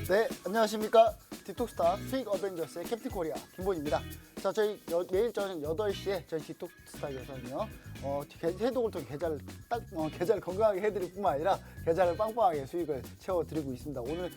네, 안녕하십니까. 디톡스타 수익 어벤져스의 캡틴 코리아 김본입니다. 자, 저희 매일 저녁 8시에 저희 디톡스타에서는요, 해독을 통해 계좌를 건강하게 해드릴 뿐만 아니라 계좌를 빵빵하게 수익을 채워드리고 있습니다. 오늘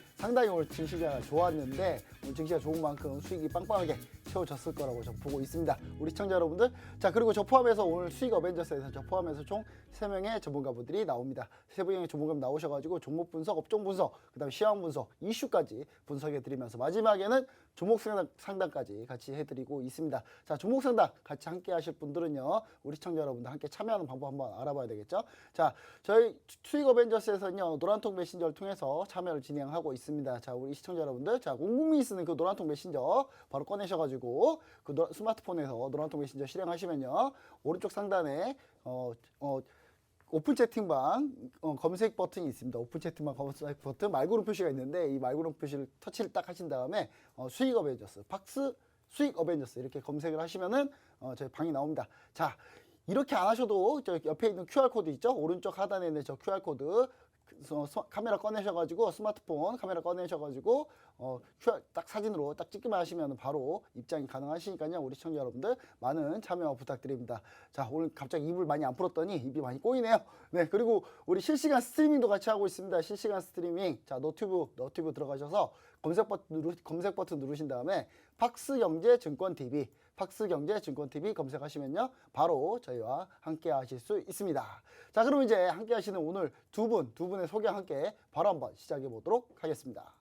증시가 좋았는데 오늘 증시가 좋은 만큼 수익이 빵빵하게 채워졌을 거라고 저 보고 있습니다. 우리 시청자 여러분들, 자, 그리고 저 포함해서 오늘 수익 어벤져스에서 저 포함해서 총 3명의 전문가분들이 나옵니다. 3명의 전문가분 나오셔가지고 종목 분석, 업종 분석, 그 다음에 시황 분석, 이슈까지 분석해드리면서 마지막에는 종목 상담까지 같이 해드리고 있습니다. 자, 종목 상담 같이 함께 하실 분들은요, 우리 시청자 여러분들 함께 참여하는 방법 한번 알아봐야 되겠죠. 자, 저희 수익 어벤져스에서는요, 노란통 메신저를 통해서 참여를 진행하고 있습니다. 자, 우리 시청자 여러분들, 자, 온 국민이 쓰는 그 노란통 메신저 바로 꺼내셔가지고 그 스마트폰에서 노란통 메신저 실행하시면요, 오른쪽 상단에 오픈 채팅방 검색 버튼이 있습니다. 오픈 채팅방 검색 버튼 말고름 표시가 있는데 이 말고름 표시를 터치를 딱 하신 다음에 수익 어벤져스, 팍스 수익 어벤져스 이렇게 검색을 하시면은 저희 방이 나옵니다. 자, 이렇게 안 하셔도 저 옆에 있는 QR코드 있죠? 오른쪽 하단에 있는 저 QR코드 카메라 꺼내셔가지고 스마트폰 카메라 꺼내셔가지고 QR 딱 사진으로 딱 찍기만 하시면 바로 입장이 가능하시니까요. 우리 시청자 여러분들 많은 참여 부탁드립니다. 자, 오늘 갑자기 입을 많이 안 풀었더니 입이 많이 꼬이네요. 네, 그리고 우리 실시간 스트리밍도 같이 하고 있습니다. 실시간 스트리밍. 자, 너튜브 들어가셔서 검색 버튼 누르신 다음에 팍스경제증권TV 팍스경제증권TV 검색하시면요, 바로 저희와 함께 하실 수 있습니다. 자, 그럼 이제 함께 하시는 오늘 두 분의 소개와 함께 바로 한번 시작해 보도록 하겠습니다.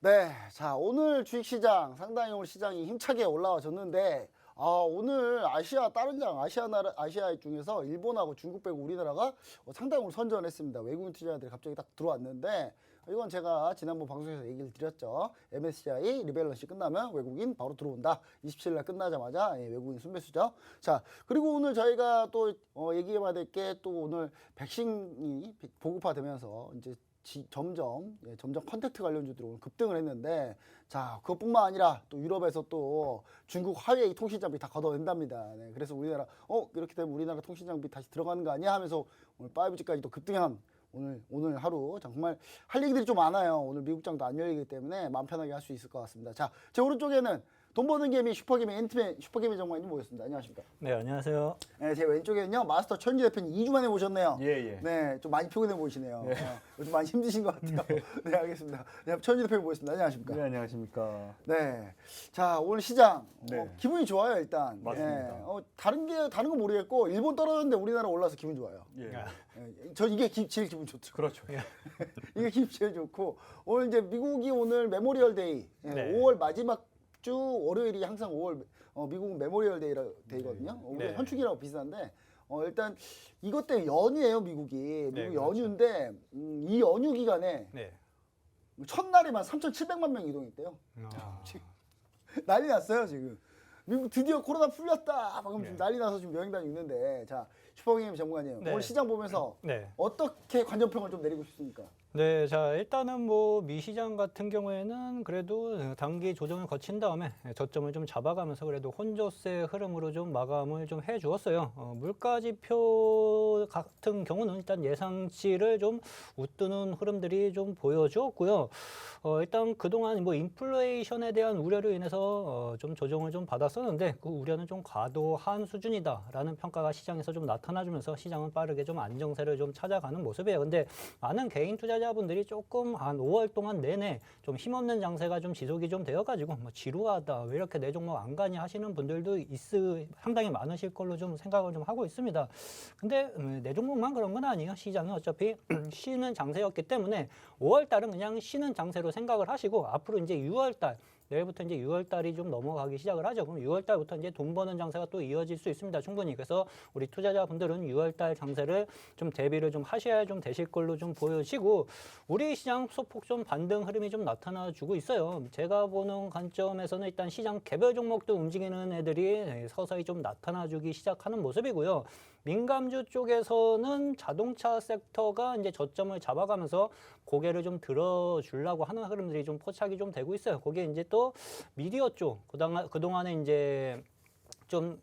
네, 자, 오늘 주식시장 상당히 오늘 시장이 힘차게 올라와줬는데 오늘 아시아 중에서 일본하고 중국 빼고 우리나라가 상당히 오늘 선전했습니다. 외국인 투자자들이 갑자기 딱 들어왔는데 이건 제가 지난번 방송에서 얘기를 드렸죠. MSCI 리밸런스 끝나면 외국인 바로 들어온다. 27일 날 끝나자마자 외국인 순매수죠. 자, 그리고 오늘 저희가 또 얘기해봐야 될 게 또 오늘 백신이 보급화되면서 이제 점점 컨택트 관련주들이 오늘 급등을 했는데, 자, 그것뿐만 아니라 또 유럽에서 또 중국 화웨이 통신장비 다 걷어낸답니다. 네, 그래서 우리나라 이렇게 되면 우리나라 통신장비 다시 들어가는 거 아니야 하면서 오늘 5G까지 또 급등한 오늘 하루 정말 할 얘기들이 좀 많아요. 오늘 미국장도 안 열리기 때문에 마음 편하게 할 수 있을 것 같습니다. 자, 제 오른쪽에는 돈 버는 개미 슈퍼개미 앤트맨 슈퍼개미 정관님 모셨습니다. 안녕하십니까? 네, 안녕하세요. 네, 제 왼쪽에는요, 마스터 천지 대표님 2주 만에 모셨네요. 예. 네, 좀 많이 피곤해 보이시네요. 요즘 많이 힘드신 것 같아요. 네, 알겠습니다. 네, 천지 대표님 모셨습니다. 안녕하십니까? 네, 안녕하십니까. 네, 자, 오늘 시장 네. 기분이 좋아요. 일단 맞습니다. 다른 건 모르겠고 일본 떨어졌는데 우리나라 올라서 기분 좋아요. 예. 저 이게 제일 기분 좋죠. 그렇죠. 이게 기분 제일 좋고, 오늘 이제 미국이 오늘 메모리얼 데이, 네. 5월 마지막 주 월요일이 항상 5월 미국은 메모리얼 데이거든요. 우리 네. 현충이라고 비슷한데 일단 이것 때문에 연휴예요. 미국 그렇죠. 연휴인데 이 연휴 기간에 네. 첫날에만 3,700만 명 이동했대요. 지금 난리 났어요. 지금 미국 드디어 코로나 풀렸다 방금 지금 난리 나서 지금 여행 다니고 있는데, 자, 슈퍼게임 전문가님, 네. 오늘 시장 보면서 네. 어떻게 관전평을 좀 내리고 싶습니까? 네, 자, 일단은 뭐 미시장 같은 경우에는 그래도 단기 조정을 거친 다음에 저점을 좀 잡아가면서 그래도 혼조세 흐름으로 좀 마감을 좀 해주었어요. 물가지표 같은 경우는 일단 예상치를 좀 웃도는 흐름들이 좀 보여주었고요. 일단 그동안 뭐 인플레이션에 대한 우려로 인해서 좀 조정을 좀 받았었는데 그 우려는 좀 과도한 수준이다라는 평가가 시장에서 좀 나타나주면서 시장은 빠르게 좀 안정세를 좀 찾아가는 모습이에요. 근데 많은 개인 투자자분들이 조금 한 5월 동안 내내 좀 힘없는 장세가 좀 지속이 좀 되어가지고 뭐 지루하다, 왜 이렇게 내 종목 안 가냐 하시는 분들도 상당히 많으실 걸로 좀 생각을 좀 하고 있습니다. 근데 내 종목만 그런 건 아니에요. 시장은 어차피 쉬는 장세였기 때문에 5월 달은 그냥 쉬는 장세로 생각을 하시고 앞으로 이제 6월 달 내일부터 이제 6월 달이 좀 넘어가기 시작을 하죠. 그럼 6월 달부터 이제 돈 버는 장세가 또 이어질 수 있습니다. 충분히. 그래서 우리 투자자분들은 6월 달 장세를 좀 대비를 좀 하셔야 좀 되실 걸로 좀 보여지고 우리 시장 소폭 좀 반등 흐름이 좀 나타나주고 있어요. 제가 보는 관점에서는 일단 시장 개별 종목도 움직이는 애들이 서서히 좀 나타나주기 시작하는 모습이고요. 민감주 쪽에서는 자동차 섹터가 이제 저점을 잡아가면서 고개를 좀 들어주려고 하는 흐름들이 좀 포착이 좀 되고 있어요. 거기에 이제 또 미디어 쪽, 그동안에 이제 좀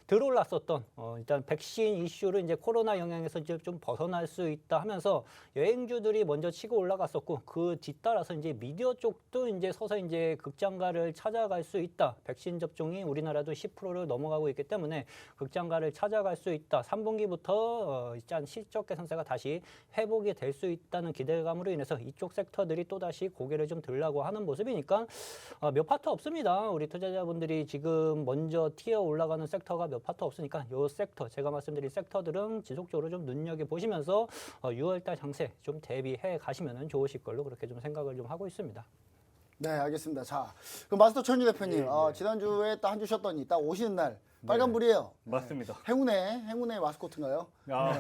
덜 올랐었던 일단 백신 이슈를 이제 코로나 영향에서 이제 좀 벗어날 수 있다 하면서 여행주들이 먼저 치고 올라갔었고 그 뒤따라서 이제 미디어 쪽도 이제 서서히 이제 극장가를 찾아갈 수 있다. 백신 접종이 우리나라도 10%를 넘어가고 있기 때문에 극장가를 찾아갈 수 있다. 3분기부터 일단 실적 개선세가 다시 회복이 될 수 있다는 기대감으로 인해서 이쪽 섹터들이 또 다시 고개를 좀 들라고 하는 모습이니까 몇 파트 없습니다. 우리 투자자분들이 지금 먼저 튀어 올라가는 섹터가 몇 파트 없으니까 이 섹터, 제가 말씀드린 섹터들은 지속적으로 좀 눈여겨보시면서 6월달 장세 좀 대비해 가시면 좋으실 걸로 그렇게 좀 생각을 좀 하고 있습니다. 네, 알겠습니다. 자, 그럼 마스터 천주 대표님, 예, 예. 지난주에 딱 한 주 쉬었더니 딱 오시는 날 빨간불이에요. 맞습니다. 행운의 마스코트인가요? 아,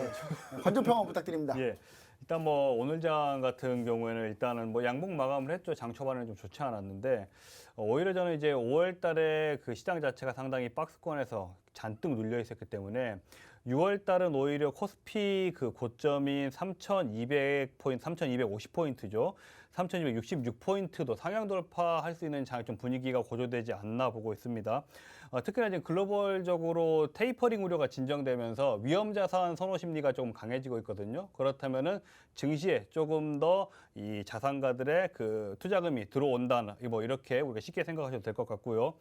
관전 평안 부탁드립니다. 예. 일단 뭐 오늘 장 같은 경우에는 일단은 뭐 양봉 마감을 했죠. 장 초반에는 좀 좋지 않았는데 오히려 저는 이제 5월 달에 그 시장 자체가 상당히 박스권에서 잔뜩 눌려 있었기 때문에 6월 달은 오히려 코스피 그 고점인 3,200포인트, 3,250포인트죠. 3,266포인트도 상향 돌파할 수 있는 좀 분위기가 고조되지 않나 보고 있습니다. 특히나 지금 글로벌적으로 테이퍼링 우려가 진정되면서 위험 자산 선호 심리가 조금 강해지고 있거든요. 그렇다면은 증시에 조금 더 이 자산가들의 그 투자금이 들어온다는 뭐 이렇게 우리가 쉽게 생각하셔도 될 것 같고요.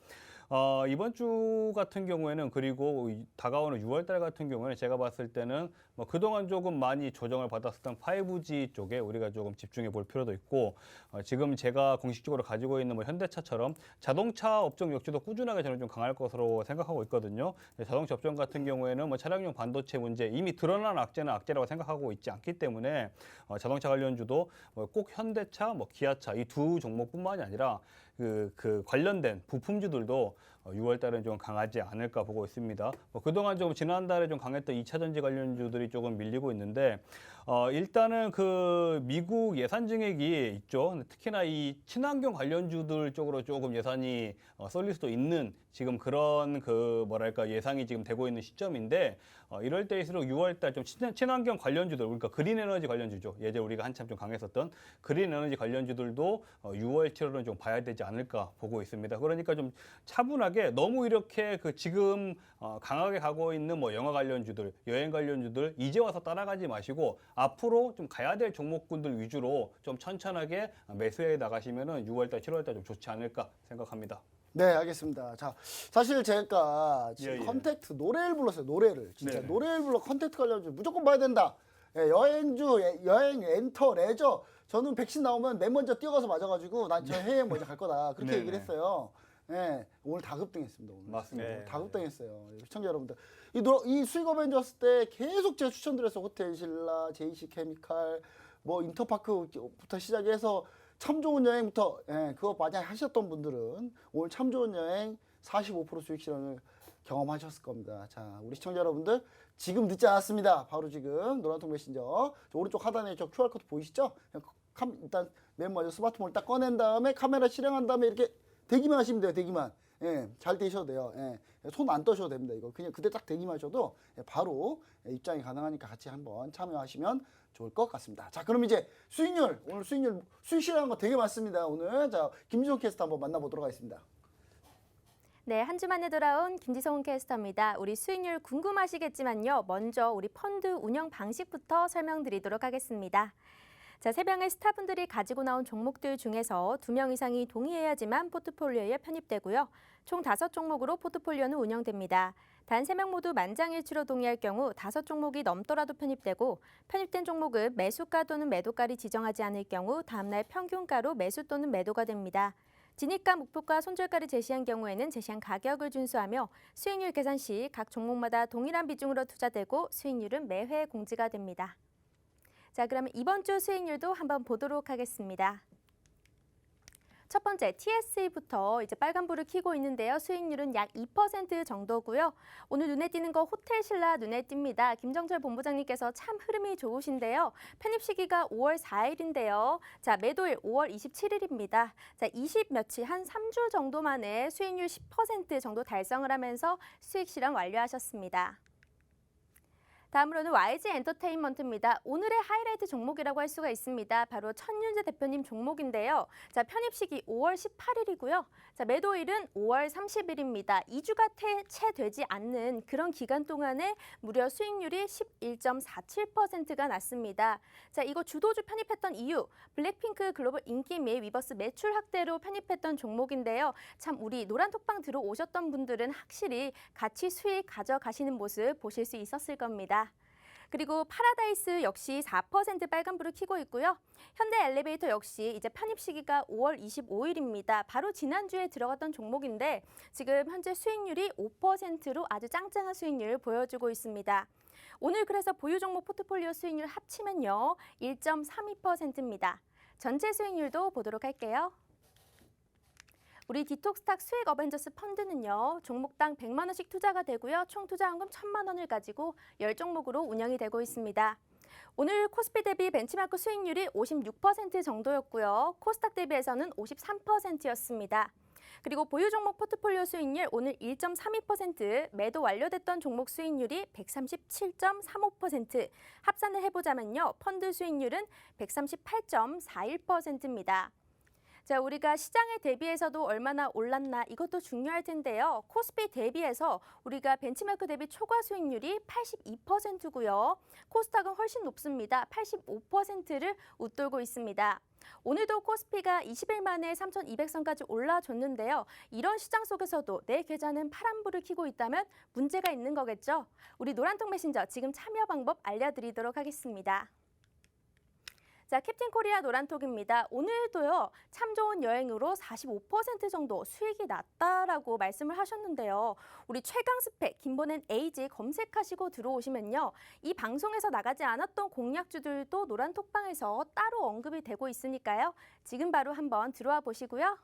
이번 주 같은 경우에는 그리고 다가오는 6월 달 같은 경우에는 제가 봤을 때는 뭐 그동안 조금 많이 조정을 받았었던 5G 쪽에 우리가 조금 집중해 볼 필요도 있고 지금 제가 공식적으로 가지고 있는 뭐 현대차처럼 자동차 업종 역시도 꾸준하게 저는 좀 강할 것으로 생각하고 있거든요. 자동차 업종 같은 경우에는 뭐 차량용 반도체 문제 이미 드러난 악재는 악재라고 생각하고 있지 않기 때문에 자동차 관련주도 꼭 현대차, 뭐 기아차 이 두 종목뿐만이 아니라 그 관련된 부품주들도 6월 달은 좀 강하지 않을까 보고 있습니다. 그동안 좀 지난달에 좀 강했던 2차 전지 관련주들이 조금 밀리고 있는데 일단은 그 미국 예산 증액이 있죠. 특히나 이 친환경 관련주들 쪽으로 조금 예산이 쏠릴 수도 있는 지금 그런 그 뭐랄까 예상이 지금 되고 있는 시점인데 이럴 때일수록 6월 달 좀 친환경 관련주들 그러니까 그린 에너지 관련주죠. 예전에 우리가 한참 좀 강했었던 그린 에너지 관련주들도 6월 7월은 좀 봐야 되지 않을까 보고 있습니다. 그러니까 좀 차분하게 너무 이렇게 그 지금 강하게 가고 있는 뭐 영화 관련주들, 여행 관련주들 이제 와서 따라가지 마시고 앞으로 좀 가야 될 종목군들 위주로 좀 천천하게 매수해 나가시면은 6월 달, 7월 달 좀 좋지 않을까 생각합니다. 네, 알겠습니다. 자, 사실 제가 지금 예, 예. 컨택트 노래를 불렀어요. 노래를 진짜 네. 노래를 불러 컨택트 관련주 무조건 봐야 된다. 여행주, 여행, 엔터, 레저. 저는 백신 나오면 맨 먼저 뛰어가서 맞아가지고 난 저 해외 먼저 갈 거다. 그렇게 네, 얘기를 네. 했어요. 예, 오늘 다급등했습니다. 오늘. 맞습니다. 오늘 다급등했어요. 시청자 여러분들. 이 수익 어벤져스 때 계속 제가 추천드렸어요. 호텔 신라, JC 케미칼, 뭐 인터파크부터 시작해서 참 좋은 여행부터 그거 만약 하셨던 분들은 오늘 참 좋은 여행 45% 수익 실현을 경험하셨을 겁니다. 자, 우리 시청자 여러분들 지금 늦지 않았습니다. 바로 지금 노란통 메신저 저 오른쪽 하단에 저 QR코드 보이시죠? 일단 맨 먼저 스마트폰을 딱 꺼낸 다음에 카메라 실행한 다음에 이렇게 대기만 하시면 돼요. 대기만. 잘 되셔도 돼요. 손 안 떠셔도 됩니다. 이거 그냥 그때 딱 대기만 하셔도 바로 입장이 가능하니까 같이 한번 참여하시면 좋을 것 같습니다. 자, 그럼 이제 수익률 오늘 수익 실현한 거 되게 많습니다. 오늘 자 김지성 캐스터 한번 만나보도록 하겠습니다. 네, 한 주 만에 돌아온 김지성 캐스터입니다. 우리 수익률 궁금하시겠지만요. 먼저 우리 펀드 운영 방식부터 설명드리도록 하겠습니다. 자, 세 명의 스타분들이 가지고 나온 종목들 중에서 2명 이상이 동의해야지만 포트폴리오에 편입되고요. 총 5종목으로 포트폴리오는 운영됩니다. 단 3명 모두 만장일치로 동의할 경우 5종목이 넘더라도 편입되고 편입된 종목은 매수가 또는 매도가를 지정하지 않을 경우 다음날 평균가로 매수 또는 매도가 됩니다. 진입가, 목표가, 손절가를 제시한 경우에는 제시한 가격을 준수하며 수익률 계산 시 각 종목마다 동일한 비중으로 투자되고 수익률은 매회 공지가 됩니다. 자, 그러면 이번 주 수익률도 한번 보도록 하겠습니다. 첫 번째 TSE부터 이제 빨간불을 켜고 있는데요. 수익률은 약 2% 정도고요. 오늘 눈에 띄는 거 호텔신라 눈에 띕니다. 김정철 본부장님께서 참 흐름이 좋으신데요. 편입 시기가 5월 4일인데요. 자, 매도일 5월 27일입니다. 자, 20며칠 한 3주 정도 만에 수익률 10% 정도 달성을 하면서 수익 실현 완료하셨습니다. 다음으로는 YG 엔터테인먼트입니다. 오늘의 하이라이트 종목이라고 할 수가 있습니다. 바로 천윤재 대표님 종목인데요. 자, 편입 시기 5월 18일이고요. 자, 매도일은 5월 30일입니다. 2주가 채 되지 않는 그런 기간 동안에 무려 수익률이 11.47%가 났습니다. 자, 이거 주도주 편입했던 이유, 블랙핑크 글로벌 인기 및 위버스 매출 확대로 편입했던 종목인데요. 참 우리 노란톡방 들어오셨던 분들은 확실히 같이 수익 가져가시는 모습 보실 수 있었을 겁니다. 그리고 파라다이스 역시 4% 빨간불을 켜고 있고요. 현대 엘리베이터 역시 이제 편입 시기가 5월 25일입니다. 바로 지난주에 들어갔던 종목인데 지금 현재 수익률이 5%로 아주 짱짱한 수익률 보여주고 있습니다. 오늘 그래서 보유 종목 포트폴리오 수익률 합치면요. 1.32%입니다. 전체 수익률도 보도록 할게요. 우리 디톡스탁 수익 어벤져스 펀드는요. 종목당 100만 원씩 투자가 되고요. 총 투자원금 1,000만 원을 가지고 10종목으로 운영이 되고 있습니다. 오늘 코스피 대비 벤치마크 수익률이 56% 정도였고요. 코스닥 대비해서는 53%였습니다. 그리고 보유 종목 포트폴리오 수익률 오늘 1.32%, 매도 완료됐던 종목 수익률이 137.35%, 합산을 해보자면요. 펀드 수익률은 138.41%입니다. 자, 우리가 시장에 대비해서도 얼마나 올랐나 이것도 중요할 텐데요. 코스피 대비해서 우리가 벤치마크 대비 초과 수익률이 82%고요. 코스닥은 훨씬 높습니다. 85%를 웃돌고 있습니다. 오늘도 코스피가 20일 만에 3,200선까지 올라줬는데요. 이런 시장 속에서도 내 계좌는 파란불을 켜고 있다면 문제가 있는 거겠죠. 우리 노란통 메신저 지금 참여 방법 알려드리도록 하겠습니다. 자, 캡틴 코리아 노란톡입니다. 오늘도요, 참 좋은 여행으로 45% 정도 수익이 났다라고 말씀을 하셨는데요. 우리 최강 스펙, 김보낸 AG 검색하시고 들어오시면요. 이 방송에서 나가지 않았던 공략주들도 노란톡방에서 따로 언급이 되고 있으니까요. 지금 바로 한번 들어와 보시고요.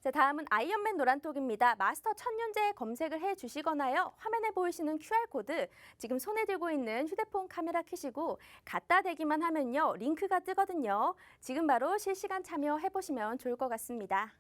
자, 다음은 아이언맨 노란톡입니다. 마스터 천윤재 검색을 해주시거나요. 화면에 보이시는 QR코드, 지금 손에 들고 있는 휴대폰 카메라 켜시고 갖다 대기만 하면요. 링크가 뜨거든요. 지금 바로 실시간 참여해보시면 좋을 것 같습니다.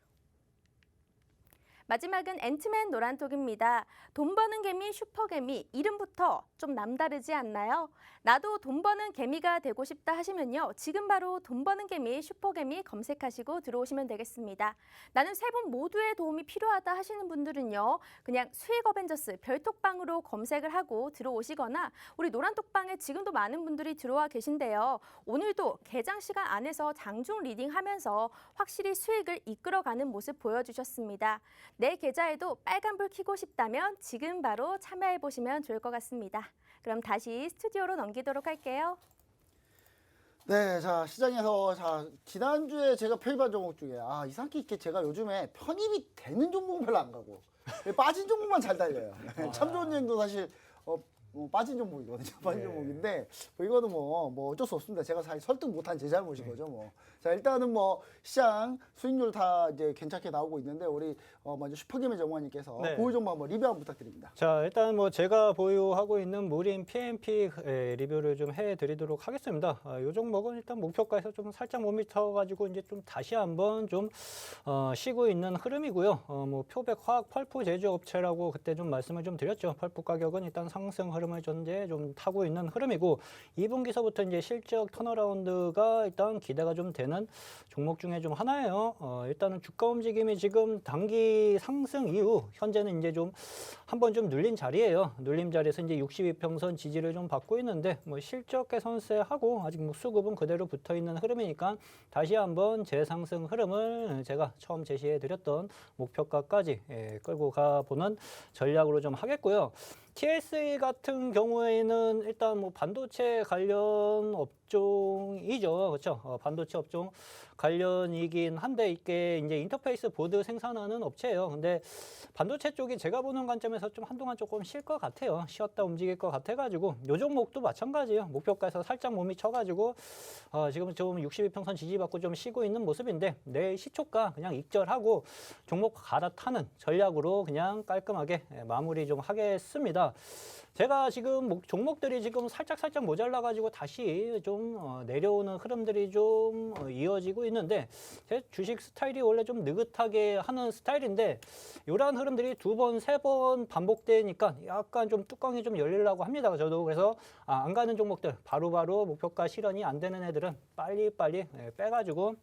마지막은 앤트맨 노란톡입니다. 돈 버는 개미 슈퍼개미, 이름부터 좀 남다르지 않나요? 나도 돈 버는 개미가 되고 싶다 하시면요. 지금 바로 돈 버는 개미 슈퍼개미 검색하시고 들어오시면 되겠습니다. 나는 세 분 모두의 도움이 필요하다 하시는 분들은요. 그냥 수익 어벤져스 별톡방으로 검색을 하고 들어오시거나 우리 노란톡방에 지금도 많은 분들이 들어와 계신데요. 오늘도 개장 시간 안에서 장중 리딩하면서 확실히 수익을 이끌어가는 모습 보여주셨습니다. 내 계좌에도 빨간불 켜고 싶다면 지금 바로 참여해보시면 좋을 것 같습니다. 그럼 다시 스튜디오로 넘기도록 할게요. 네, 자, 시장에서, 자, 지난주에 제가 편입한 종목 중에, 이상하게 이렇게 제가 요즘에 편입이 되는 종목은 별로 안 가고, 빠진 종목만 잘 달려요. 참 좋은 여행도 사실, 빠진 종목이거든요. 빠진 종목인데, 이거는 뭐 어쩔 수 없습니다. 제가 사실 설득 못한 제 잘못인 거죠, 뭐. 자, 일단은 뭐, 시장 수익률 다 이제 괜찮게 나오고 있는데, 우리, 먼저 슈퍼게임의 정관님께서 보유 종목 한번 리뷰 한번 부탁드립니다. 자, 일단 뭐 제가 보유하고 있는 무림 PMP 리뷰를 좀 해드리도록 하겠습니다. 이 종목은 일단 목표가에서 좀 살짝 못 미쳐가지고 이제 좀 다시 한번 좀 쉬고 있는 흐름이고요. 뭐 표백 화학 펄프 제조업체라고 그때 좀 말씀을 좀 드렸죠. 펄프 가격은 일단 상승 흐름을 전제 좀 타고 있는 흐름이고 2분기서부터 이제 실적 턴어라운드가 일단 기대가 좀 되는 종목 중에 좀 하나예요. 일단은 주가 움직임이 지금 단기 상승 이후 현재는 이제 좀 한번 좀 눌린 자리예요. 눌림 자리에서 이제 62평선 지지를 좀 받고 있는데 뭐 실적 개선세하고 아직 뭐 수급은 그대로 붙어 있는 흐름이니까 다시 한번 재상승 흐름을 제가 처음 제시해 드렸던 목표가까지 끌고 가보는 전략으로 좀 하겠고요. TSE 같은 경우에는 일단 뭐 반도체 관련 업종이죠. 그렇죠? 반도체 업종 관련이긴 한데 이게 이제 인터페이스 보드 생산하는 업체예요. 근데 반도체 쪽이 제가 보는 관점에서 좀 한동안 조금 쉴 것 같아요. 쉬었다 움직일 것 같아가지고 요 종목도 마찬가지예요. 목표가에서 살짝 몸이 쳐가지고 지금 좀 62평선 지지받고 좀 쉬고 있는 모습인데 내일 시초가 그냥 익절하고 종목 갈아타는 전략으로 그냥 깔끔하게 마무리 좀 하겠습니다. 제가 지금 종목들이 지금 살짝 모자라가지고 다시 좀 내려오는 흐름들이 좀 이어지고 있는데 제 주식 스타일이 원래 좀 느긋하게 하는 스타일인데 이러한 흐름들이 2번, 3번 반복되니까 약간 좀 뚜껑이 좀 열리려고 합니다. 저도 그래서 안 가는 종목들 바로바로 목표가 실현이 안 되는 애들은 빨리빨리 빼가지고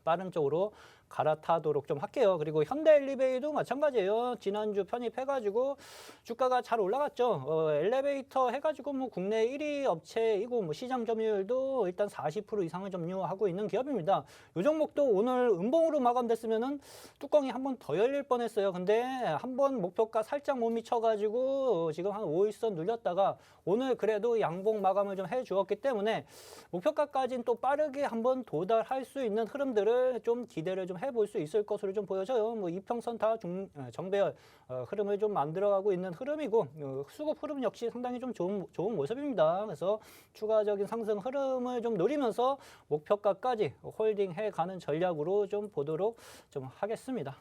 빠른 쪽으로 갈아타도록 좀 할게요. 그리고 현대엘리베이도 마찬가지예요. 지난주 편입해가지고 주가가 잘 올라갔죠. 엘리베이터 해가지고 뭐 국내 1위 업체이고 뭐 시장 점유율도 일단 40% 이상을 점유하고 있는 기업입니다. 이 종목도 오늘 음봉으로 마감됐으면은 뚜껑이 한 번 더 열릴 뻔했어요. 근데 한 번 목표가 살짝 못 미쳐가지고 지금 한 5일선 눌렸다가 오늘 그래도 양봉 마감을 좀 해주었기 때문에 목표가까지는 또 빠르게 한번 도달할 수 있는 흐름들을 좀 기대를 좀 해볼 수 있을 것으로 좀 보여져요. 뭐 이평선 다 정배열 흐름을 좀 만들어가고 있는 흐름이고 수급 흐름 역시 상당히 좀 좋은 모습입니다. 그래서 추가적인 상승 흐름을 좀 노리면서 목표가까지 홀딩해 가는 전략으로 좀 보도록 좀 하겠습니다.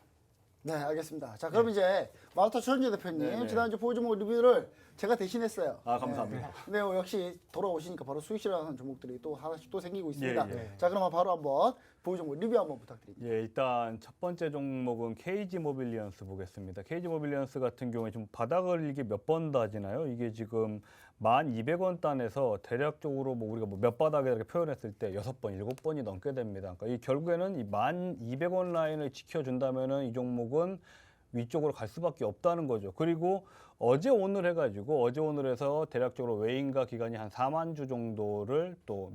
네, 알겠습니다. 자, 그럼 이제 마라톤 최현재 대표님 네. 지난주 보유종목 리뷰를 제가 대신했어요. 아, 감사합니다. 네. 근데 역시 돌아오시니까 바로 수익 실현하는 종목들이 또 하나씩 또 생기고 있습니다. 예, 예. 자, 그럼 바로 한번 보유종목 리뷰 한번 부탁드립니다. 예, 일단 첫 번째 종목은 KG 모빌리언스 보겠습니다. KG 모빌리언스 같은 경우에 좀 바닥을 이게 몇 번 다지나요? 이게 지금 1,200원 단에서 대략적으로 뭐 우리가 뭐 몇 바닥에 이렇게 표현했을 때 6번, 7번이 넘게 됩니다. 그러니까 이 결국에는 이 1,200원 라인을 지켜준다면은 이 종목은 위쪽으로 갈 수밖에 없다는 거죠. 그리고 어제 오늘 해가지고 어제 오늘 해서 대략적으로 외인가 기관이 한 4만 주 정도를 또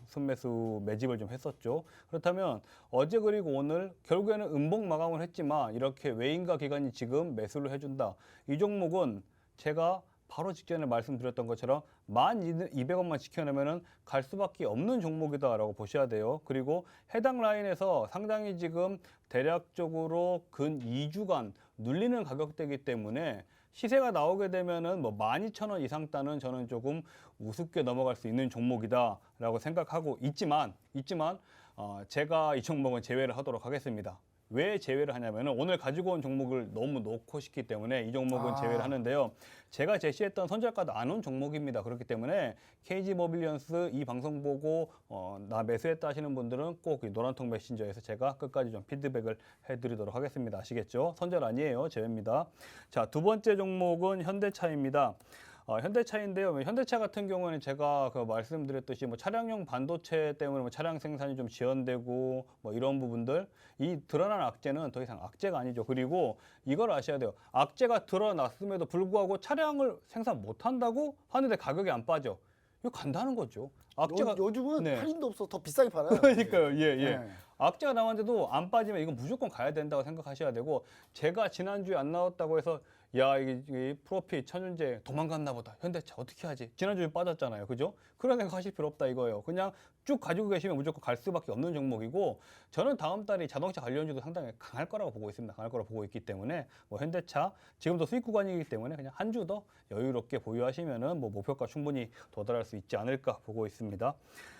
순매수 매집을 좀 했었죠. 그렇다면 어제 그리고 오늘 결국에는 음봉 마감을 했지만 이렇게 외인가 기관이 지금 매수를 해준다. 이 종목은 제가 바로 직전에 말씀드렸던 것처럼 1,200원만 지켜내면은 갈 수밖에 없는 종목이다라고 보셔야 돼요. 그리고 해당 라인에서 상당히 지금 대략적으로 근 2주간 눌리는 가격대이기 때문에 시세가 나오게 되면은 뭐 12,000원 이상 따는 저는 조금 우습게 넘어갈 수 있는 종목이다라고 생각하고 있지만 제가 이 종목은 제외를 하도록 하겠습니다. 왜 제외를 하냐면은 오늘 가지고 온 종목을 너무 놓고 싶기 때문에 이 종목은 제외를 하는데요. 제가 제시했던 선절가도 안 온 종목입니다. 그렇기 때문에 KG 모빌리언스 이 방송 보고 나 매수했다 하시는 분들은 꼭 이 노란통 메신저에서 제가 끝까지 좀 피드백을 해드리도록 하겠습니다. 아시겠죠? 선절 아니에요. 제외입니다. 자, 두 번째 종목은 현대차입니다. 현대차인데요. 현대차 같은 경우는 제가 말씀드렸듯이 뭐 차량용 반도체 때문에 뭐 차량 생산이 좀 지연되고 뭐 이런 부분들, 이 드러난 악재는 더 이상 악재가 아니죠. 그리고 이걸 아셔야 돼요. 악재가 드러났음에도 불구하고 차량을 생산 못 한다고 하는데 가격이 안 빠져. 이거 간다는 거죠. 악재가 요즘은 네. 할인도 없어 더 비싸게 팔아요. 그러니까요. 예. 네. 악재가 나왔는데도 안 빠지면 이건 무조건 가야 된다고 생각하셔야 되고, 제가 지난주에 안 나왔다고 해서 야, 이게 프로핏, 천윤재 도망갔나 보다. 현대차 어떻게 하지? 지난주에 빠졌잖아요. 그죠? 그런 생각하실 필요 없다 이거예요. 그냥 쭉 가지고 계시면 무조건 갈 수밖에 없는 종목이고, 저는 다음 달에 자동차 관련주도 상당히 강할 거라고 보고 있습니다. 강할 거라고 보고 있기 때문에 뭐 현대차 지금도 수익 구간이기 때문에 그냥 한 주 더 여유롭게 보유하시면은 뭐 목표가 충분히 도달할 수 있지 않을까 보고 있습니다.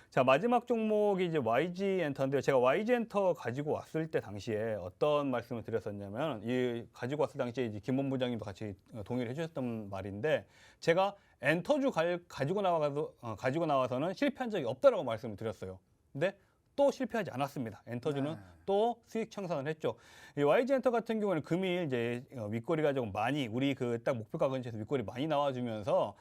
자, 마지막 종목이 이제 YG엔터인데요. 제가 YG엔터 가지고 왔을 때 당시에 어떤 말씀을 드렸었냐면, 이 가지고 왔을 당시에 이제 김 본부장님도 같이 동의를 해주셨던 말인데, 제가 엔터주 가지고 나와서는 실패한 적이 없다라고 말씀을 드렸어요. 근데 또 실패하지 않았습니다. 엔터주는 또 수익 청산을 했죠. 이 YG엔터 같은 경우는 금일 이제 윗꼬리가 좀 많이, 우리 그 딱 목표가 근처에서 윗꼬리 많이 나와주면서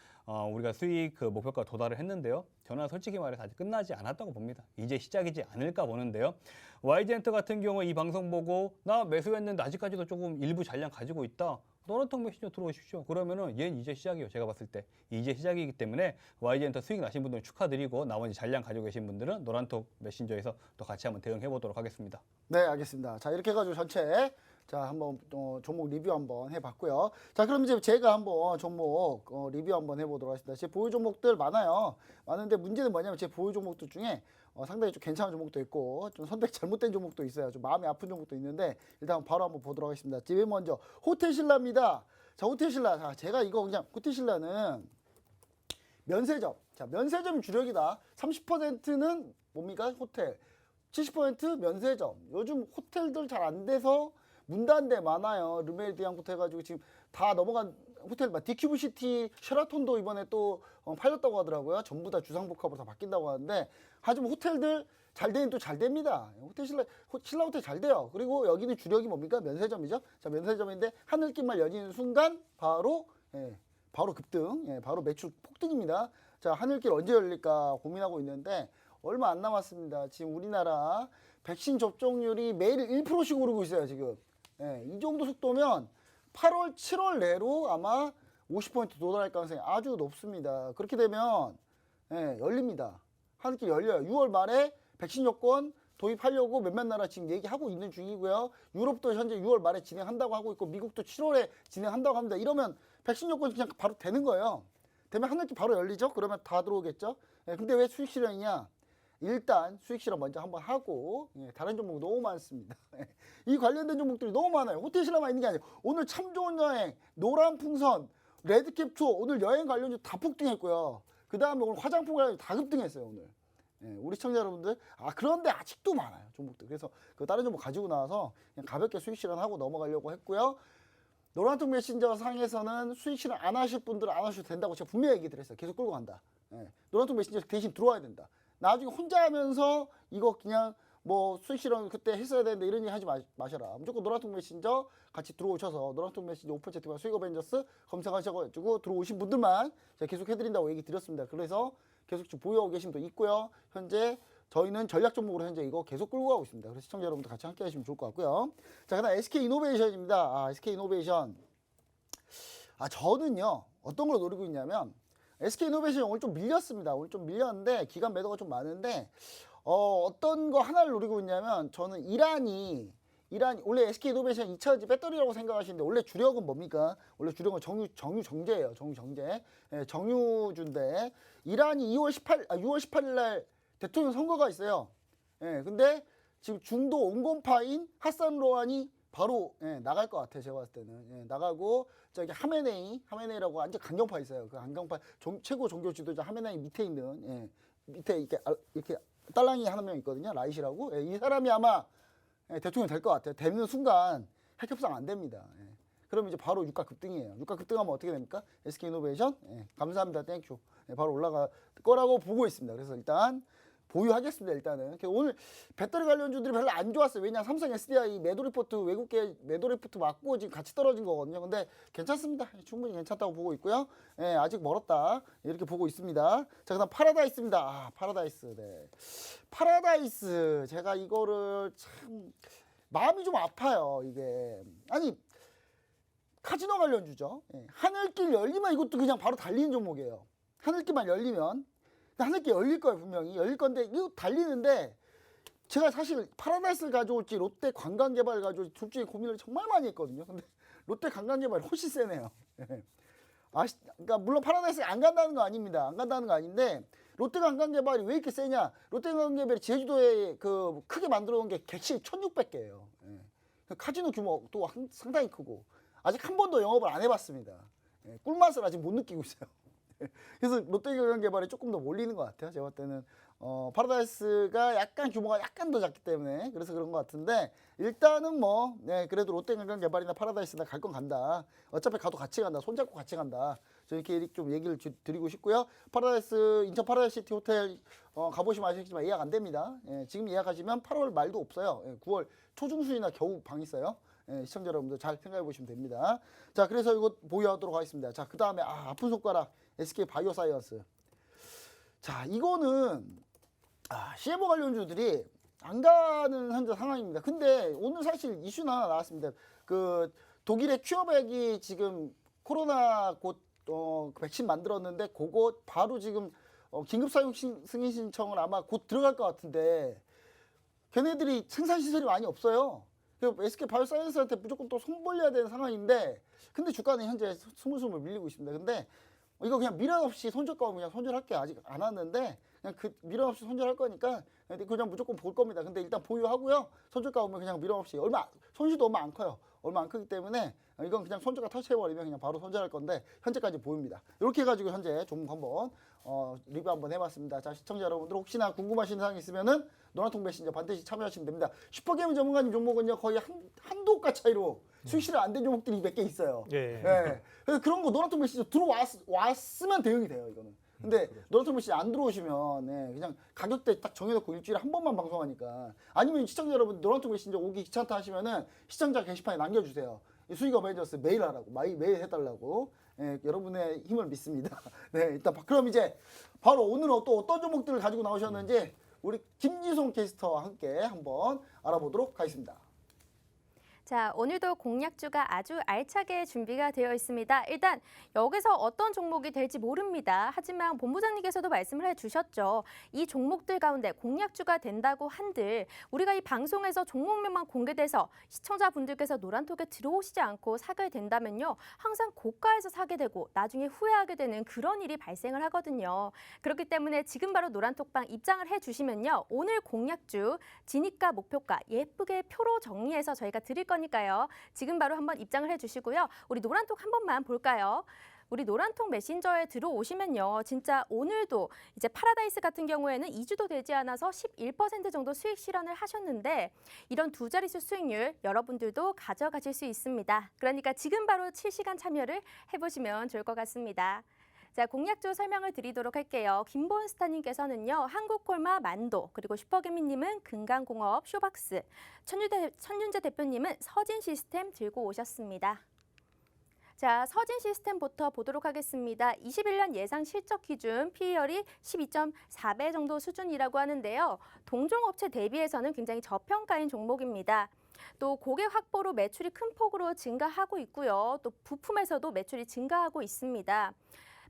우리가 수익 그 목표가 도달을 했는데요. 저는 솔직히 말해서 아직 끝나지 않았다고 봅니다. 이제 시작이지 않을까 보는데요. YG엔터 같은 경우 이 방송 보고 나 매수했는데 아직까지도 조금 일부 잔량 가지고 있다. 노란통 메신저 들어오십시오. 그러면은 얘는 이제 시작이에요. 제가 봤을 때 이제 시작이기 때문에 YG엔터 수익 나신 분들은 축하드리고, 나머지 잔량 가지고 계신 분들은 노란통 메신저에서 또 같이 한번 대응해 보도록 하겠습니다. 네, 알겠습니다. 자, 이렇게 해가지고 전체 자 한번 종목 리뷰 한번 해봤고요. 자, 그럼 이제 제가 한번 종목 리뷰 한번 해보도록 하겠습니다. 제 보유 종목들 많아요. 많은데 문제는 뭐냐면 제 보유 종목들 중에 상당히 좀 괜찮은 종목도 있고 좀 선택 잘못된 종목도 있어요. 좀 마음이 아픈 종목도 있는데 일단 바로 한번 보도록 하겠습니다. 제일 먼저 호텔신라입니다. 자, 호텔신라. 자, 제가 이거 그냥 호텔신라는 면세점. 자, 면세점이 주력이다. 30%는 뭡니까? 호텔. 70% 면세점. 요즘 호텔들 잘 안 돼서 문 닫은 데 많아요. 르메르디앙부터 해가지고 지금 다 넘어간 호텔, 디큐브시티, 쉐라톤도 이번에 또 팔렸다고 하더라고요. 전부 다 주상복합으로 다 바뀐다고 하는데 하지만 호텔들 잘 되긴 또 잘 됩니다. 신라 호텔 잘 돼요. 그리고 여기는 주력이 뭡니까? 면세점이죠. 자, 면세점인데 하늘길만 열리는 순간 바로 바로 급등, 바로 매출 폭등입니다. 자, 하늘길 언제 열릴까 고민하고 있는데 얼마 안 남았습니다. 지금 우리나라 백신 접종률이 매일 1%씩 오르고 있어요, 지금. 이 정도 속도면 8월, 7월 내로 아마 50% 도달할 가능성이 아주 높습니다. 그렇게 되면 열립니다. 하늘길 열려요. 6월 말에 백신 여권 도입하려고 몇몇 나라 지금 얘기하고 있는 중이고요. 유럽도 현재 6월 말에 진행한다고 하고 있고 미국도 7월에 진행한다고 합니다. 이러면 백신 여권이 그냥 바로 되는 거예요. 되면 하늘길 바로 열리죠. 그러면 다 들어오겠죠. 근데 왜 수익 실현이냐? 일단 수익 실현 먼저 한번 하고 다른 종목 너무 많습니다. 이 관련된 종목들이 너무 많아요. 호텔 신라만 있는 게 아니에요. 오늘 참 좋은 여행, 노란 풍선, 레드캡 투어 오늘 여행 관련주 다 폭등했고요. 그 다음에 오늘 화장품 관련주 다 급등했어요 오늘. 우리 시청자 여러분들 그런데 아직도 많아요 종목들. 그래서 그 다른 종목 가지고 나와서 그냥 가볍게 수익 실현하고 넘어가려고 했고요. 노란통 메신저 상에서는 수익 실현 안 하실 분들은 안 하셔도 된다고 제가 분명히 얘기 드렸어요. 계속 끌고 간다. 노란통 메신저 대신 들어와야 된다. 나중에 혼자 하면서 이거 그냥 뭐 수익 실현 그때 했어야 되는데 이런 얘기 하지 마셔라. 무조건 노란통 메신저 같이 들어오셔서 노란통 메신저 오픈 채팅방 수익 어벤져스 검색하셔가지고 들어오신 분들만 제가 계속 해드린다고 얘기 드렸습니다. 그래서 계속 지금 보유하고 계신 분도 있고요. 현재 저희는 전략 종목으로 현재 이거 계속 끌고 가고 있습니다. 그래서 시청자 여러분들 같이 함께 하시면 좋을 것 같고요. 자, 그다음 SK이노베이션입니다. SK이노베이션. 저는요 어떤 걸 노리고 있냐면 SK이노베이션 오늘 좀 밀렸습니다. 오늘 좀 밀렸는데 기간 매도가 좀 많은데 어떤 거 하나를 노리고 있냐면 저는 이란이 원래 SK이노베이션 2차전지 배터리라고 생각하시는데 원래 주력은 뭡니까? 원래 주력은 정유정제예요. 정유정제. 정유주인데 이란이 6월 18일 날 대통령 선거가 있어요. 근데 지금 중도 온건파인 하산 로하니 바로 나갈 것 같아요. 제가 봤을 때는 나가고 저기 하메네이라고 완전 강경파 있어요. 그 강경파 최고 종교 지도자 하메네이 밑에 있는 밑에 이렇게 딸랑이 한 명 있거든요. 라이시라고. 이 사람이 아마 대통령 될 것 같아요. 되는 순간 핵 협상 안 됩니다. 그럼 이제 바로 유가 급등이에요. 유가 급등하면 어떻게 됩니까? SK이노베이션 감사합니다. 땡큐. 바로 올라갈 거라고 보고 있습니다. 그래서 일단 보유하겠습니다. 일단은 오늘 배터리 관련주들이 별로 안 좋았어요. 왜냐 삼성 SDI 매도 리포트 외국계 매도 리포트 맞고 지금 같이 떨어진 거거든요. 근데 괜찮습니다. 충분히 괜찮다고 보고 있고요. 아직 멀었다 이렇게 보고 있습니다. 자, 그다음 파라다이스입니다. 파라다이스. 파라다이스 제가 이거를 참 마음이 좀 아파요. 이게 아니 카지노 관련주죠. 하늘길 열리면 이것도 그냥 바로 달리는 종목이에요. 하늘길만 열리면 하늘길 열릴 거예요. 분명히 열릴 건데 이거 달리는데 제가 사실 파라다이스를 가져올지 롯데 관광개발 가져올지 둘 중에 고민을 정말 많이 했거든요. 근데 롯데 관광개발이 훨씬 세네요. 그러니까 물론 파라다이스가 안 간다는 거 아닙니다. 안 간다는 거 아닌데 롯데 관광개발이 왜 이렇게 세냐? 롯데 관광개발이 제주도에 그 크게 만들어 놓은 게 객실 1,600개예요. 카지노 규모도 상당히 크고 아직 한 번도 영업을 안 해봤습니다. 꿀맛을 아직 못 느끼고 있어요. 그래서 롯데관광개발이 조금 더 몰리는 것 같아요. 제가 볼 때는 파라다이스가 약간 규모가 약간 더 작기 때문에 그래서 그런 것 같은데 일단은 그래도 롯데관광개발이나 파라다이스나 갈 건 간다. 어차피 가도 같이 간다. 손잡고 같이 간다. 저 이렇게 좀 얘기를 드리고 싶고요. 파라다이스 인천 파라다이스시티 호텔 가보시면 아시겠지만 예약 안 됩니다. 지금 예약하시면 8월 말도 없어요. 9월 초중순이나 겨우 방 있어요. 시청자 여러분들 잘 생각해 보시면 됩니다. 자, 그래서 이거 보유하도록 하겠습니다. 자, 그 다음에 아픈 손가락 SK 바이오사이언스. 자, 이거는 CMO 관련주들이 안 가는 현재 상황입니다. 근데 오늘 사실 이슈는 하나 나왔습니다. 그 독일의 큐어백이 지금 코로나 곧 백신 만들었는데 그거 바로 지금 긴급 사용 승인 신청을 아마 곧 들어갈 것 같은데 걔네들이 생산 시설이 많이 없어요. SK 바이오사이언스한테 무조건 또 손 벌려야 되는 상황인데 근데 주가는 현재 스물스물 밀리고 있습니다. 근데 이거 그냥 미련 없이 손절 거면 그냥 손절할게 아직 안 왔는데 그냥 그 미련 없이 손절할 거니까 그냥 무조건 볼 겁니다. 근데 일단 보유하고요. 손절가 오면 그냥 미련 없이 손실도 얼마 안 커요. 얼마 안 크기 때문에 이건 그냥 손절가 터치해버리면 그냥 바로 손절할 건데 현재까지 보입니다. 이렇게 해가지고 현재 종목 한번 리뷰 한번 해봤습니다. 자, 시청자 여러분들 혹시나 궁금하신 사항 있으면은 노란통 메신저 반드시 참여하시면 됩니다. 슈퍼게임 전문가님 종목은요 거의 한두 호가 차이로 수익실현 안 된 종목들이 몇 개 있어요. 예. 예. 그래서 그런 거 노란통 메신저 들어왔으면 대응이 돼요 이거는. 근데 노란통 메신저 안 들어오시면 그냥 가격대 딱 정해놓고 일주일에 한 번만 방송하니까 아니면 시청자 여러분 노란통 메신저 오기 귀찮다 하시면은 시청자 게시판에 남겨주세요. 이 수익 어벤져스 매일 하라고 매일 해달라고. 예, 여러분의 힘을 믿습니다. 네, 일단 그럼 이제 바로 오늘은 또 어떤 종목들을 가지고 나오셨는지 우리 김지송 캐스터와 함께 한번 알아보도록 하겠습니다. 자, 오늘도 공략주가 아주 알차게 준비가 되어 있습니다. 일단 여기서 어떤 종목이 될지 모릅니다. 하지만 본부장님께서도 말씀을 해주셨죠. 이 종목들 가운데 공략주가 된다고 한들 우리가 이 방송에서 종목명만 공개돼서 시청자분들께서 노란톡에 들어오시지 않고 사게 된다면요. 항상 고가에서 사게 되고 나중에 후회하게 되는 그런 일이 발생을 하거든요. 그렇기 때문에 지금 바로 노란톡방 입장을 해주시면요. 오늘 공략주 진입가 목표가 예쁘게 표로 정리해서 저희가 드릴 거니까요. 지금 바로 한번 입장을 해주시고요. 우리 노란톡 한 번만 볼까요? 우리 노란통 메신저에 들어오시면요. 진짜 오늘도 이제 파라다이스 같은 경우에는 2주도 되지 않아서 11% 정도 수익 실현을 하셨는데 이런 두 자릿수 수익률 여러분들도 가져가실 수 있습니다. 그러니까 지금 바로 실시간 참여를 해보시면 좋을 것 같습니다. 자, 공략주 설명을 드리도록 할게요. 김본스타님께서는요. 한국콜마 만도, 그리고 슈퍼개미님은 금강공업 쇼박스, 천윤재 대표님은 서진시스템 들고 오셨습니다. 자, 서진시스템부터 보도록 하겠습니다. 21년 예상 실적 기준 PER이 12.4배 정도 수준이라고 하는데요. 동종업체 대비해서는 굉장히 저평가인 종목입니다. 또 고객 확보로 매출이 큰 폭으로 증가하고 있고요. 또 부품에서도 매출이 증가하고 있습니다.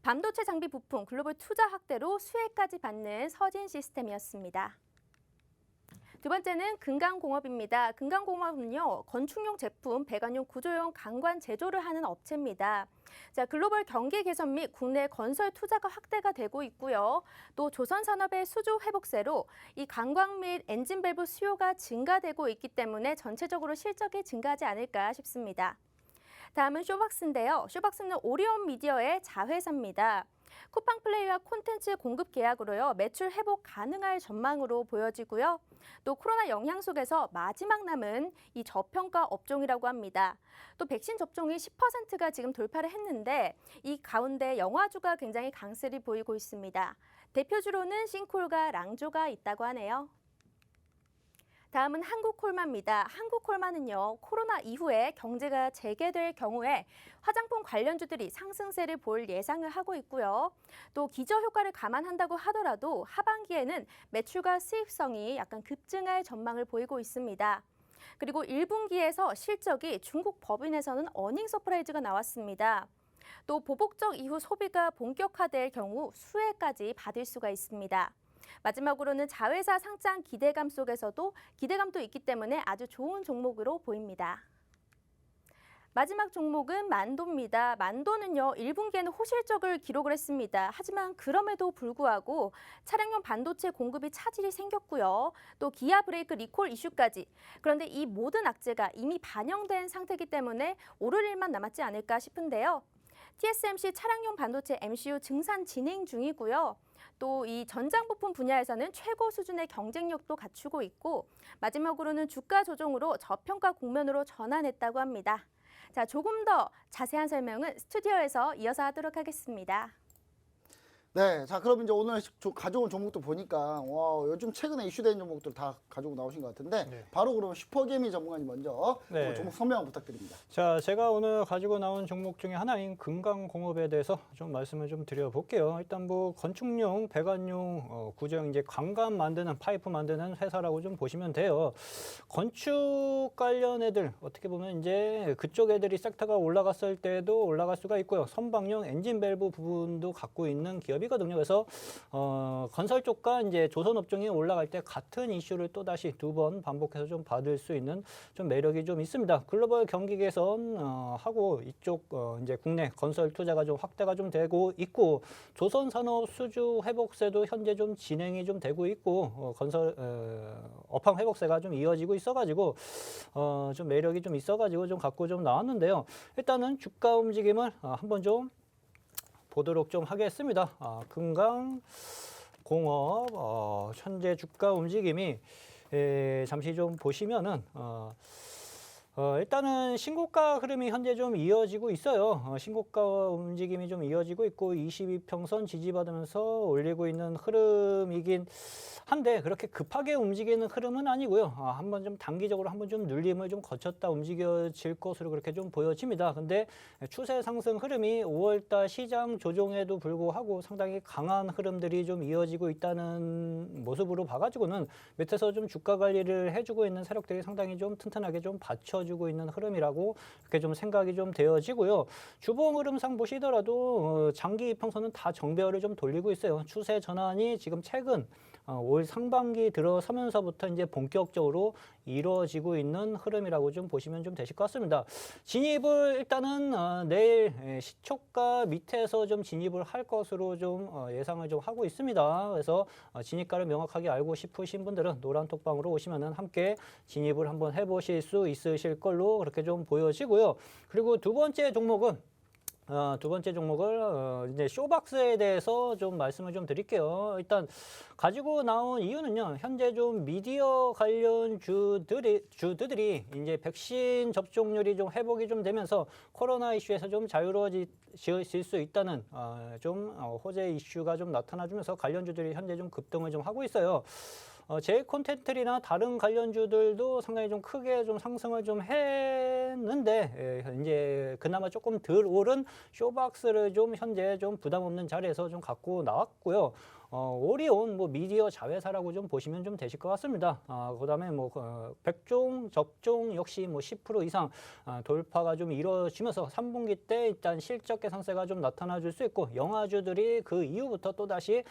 반도체 장비 부품 글로벌 투자 확대로 수혜까지 받는 서진 시스템이었습니다. 두 번째는 금강공업입니다. 금강공업은요, 건축용 제품, 배관용 구조용 강관 제조를 하는 업체입니다. 자, 글로벌 경기 개선 및 국내 건설 투자가 확대가 되고 있고요. 또 조선 산업의 수주 회복세로 이 강광 및 엔진 밸브 수요가 증가되고 있기 때문에 전체적으로 실적이 증가하지 않을까 싶습니다. 다음은 쇼박스인데요. 쇼박스는 오리온 미디어의 자회사입니다. 쿠팡 플레이와 콘텐츠 공급 계약으로요. 매출 회복 가능할 전망으로 보여지고요. 또 코로나 영향 속에서 마지막 남은 이 저평가 업종이라고 합니다. 또 백신 접종이 10%가 지금 돌파를 했는데 이 가운데 영화주가 굉장히 강세를 보이고 있습니다. 대표주로는 싱콜과 랑조가 있다고 하네요. 다음은 한국콜마입니다. 한국콜마는요, 코로나 이후에 경제가 재개될 경우에 화장품 관련주들이 상승세를 볼 예상을 하고 있고요. 또 기저효과를 감안한다고 하더라도 하반기에는 매출과 수익성이 약간 급증할 전망을 보이고 있습니다. 그리고 1분기에서 실적이 중국 법인에서는 어닝 서프라이즈가 나왔습니다. 또 보복적 이후 소비가 본격화될 경우 수혜까지 받을 수가 있습니다. 마지막으로는 자회사 상장 기대감 속에서도 기대감도 있기 때문에 아주 좋은 종목으로 보입니다. 마지막 종목은 만도입니다. 만도는요, 1분기에는 호실적을 기록을 했습니다. 하지만 그럼에도 불구하고 차량용 반도체 공급이 차질이 생겼고요. 또 기아 브레이크 리콜 이슈까지. 그런데 이 모든 악재가 이미 반영된 상태이기 때문에 오를 일만 남았지 않을까 싶은데요. TSMC 차량용 반도체 MCU 증산 진행 중이고요. 또 이 전장 부품 분야에서는 최고 수준의 경쟁력도 갖추고 있고 마지막으로는 주가 조정으로 저평가 국면으로 전환했다고 합니다. 자, 조금 더 자세한 설명은 스튜디오에서 이어서 하도록 하겠습니다. 네, 자 그럼 이제 오늘 가져온 종목도 보니까 와 요즘 최근에 이슈된 종목들 다 가지고 나오신 것 같은데 네. 바로 그러면 슈퍼개미 전문가님 먼저 네. 종목 설명 부탁드립니다. 자, 제가 오늘 가지고 나온 종목 중에 하나인 금강공업에 대해서 좀 말씀을 좀 드려볼게요. 일단 뭐 건축용, 배관용, 구조용 이제 관관 만드는 파이프 만드는 회사라고 좀 보시면 돼요. 건축 관련 애들 어떻게 보면 이제 그쪽 애들이 섹터가 올라갔을 때도 올라갈 수가 있고요. 선박용 엔진 밸브 부분도 갖고 있는 기업. 기업이거든요. 그래서 건설 쪽과 이제 조선업종이 올라갈 때 같은 이슈를 또 다시 두 번 반복해서 좀 받을 수 있는 좀 매력이 좀 있습니다. 글로벌 경기 개선 하고 이쪽 이제 국내 건설 투자가 좀 확대가 좀 되고 있고 조선산업 수주 회복세도 현재 좀 진행이 좀 되고 있고 건설 업황 회복세가 좀 이어지고 있어가지고 좀 매력이 좀 있어가지고 좀 갖고 좀 나왔는데요. 일단은 주가 움직임을 한번 좀 보도록 좀 하겠습니다. 금강 공업 현재 주가 움직임이 잠시 좀 보시면은 일단은 신고가 흐름이 현재 좀 이어지고 있어요. 신고가 움직임이 좀 이어지고 있고 22평선 지지받으면서 올리고 있는 흐름이긴 한데 그렇게 급하게 움직이는 흐름은 아니고요. 한번 좀 단기적으로 한번 좀 눌림을 좀 거쳤다 움직여질 것으로 그렇게 좀 보여집니다. 근데 추세 상승 흐름이 5월달 시장 조정에도 불구하고 상당히 강한 흐름들이 좀 이어지고 있다는 모습으로 봐가지고는 밑에서 좀 주가 관리를 해주고 있는 세력들이 상당히 좀 튼튼하게 좀 받쳐주고 있는 흐름이라고 이렇게 좀 생각이 좀 되어지고요. 주봉 흐름상 보시더라도 장기 이평선은 다 정배열을 좀 돌리고 있어요. 추세 전환이 지금 최근 올 상반기 들어서면서부터 이제 본격적으로 이루어지고 있는 흐름이라고 좀 보시면 좀 되실 것 같습니다. 진입을 일단은 내일 시초가 밑에서 좀 진입을 할 것으로 좀 예상을 좀 하고 있습니다. 그래서 진입가를 명확하게 알고 싶으신 분들은 노란톡방으로 오시면은 함께 진입을 한번 해보실 수 있으실 걸로 그렇게 좀 보여지고요. 그리고 두 번째 종목은 이제 쇼박스에 대해서 좀 말씀을 좀 드릴게요. 일단 가지고 나온 이유는요. 현재 좀 미디어 관련 주들이 이제 백신 접종률이 좀 회복이 좀 되면서 코로나 이슈에서 좀 자유로워질 수 있다는 호재 이슈가 좀 나타나주면서 관련주들이 현재 좀 급등을 좀 하고 있어요. 제이콘텐트리나 다른 관련주들도 상당히 좀 크게 좀 상승을 좀 했는데 이제 그나마 조금 덜 오른 쇼박스를 좀 현재 좀 부담 없는 자리에서 좀 갖고 나왔고요. 오리온 미디어 자회사라고 좀 보시면 좀 되실 것 같습니다. 그다음에 백종 접종 역시 10% 이상 돌파가 좀 이루어지면서 3분기 때 일단 실적 개선세가 좀 나타나 줄 수 있고 영화주들이 그 이후부터 또 다시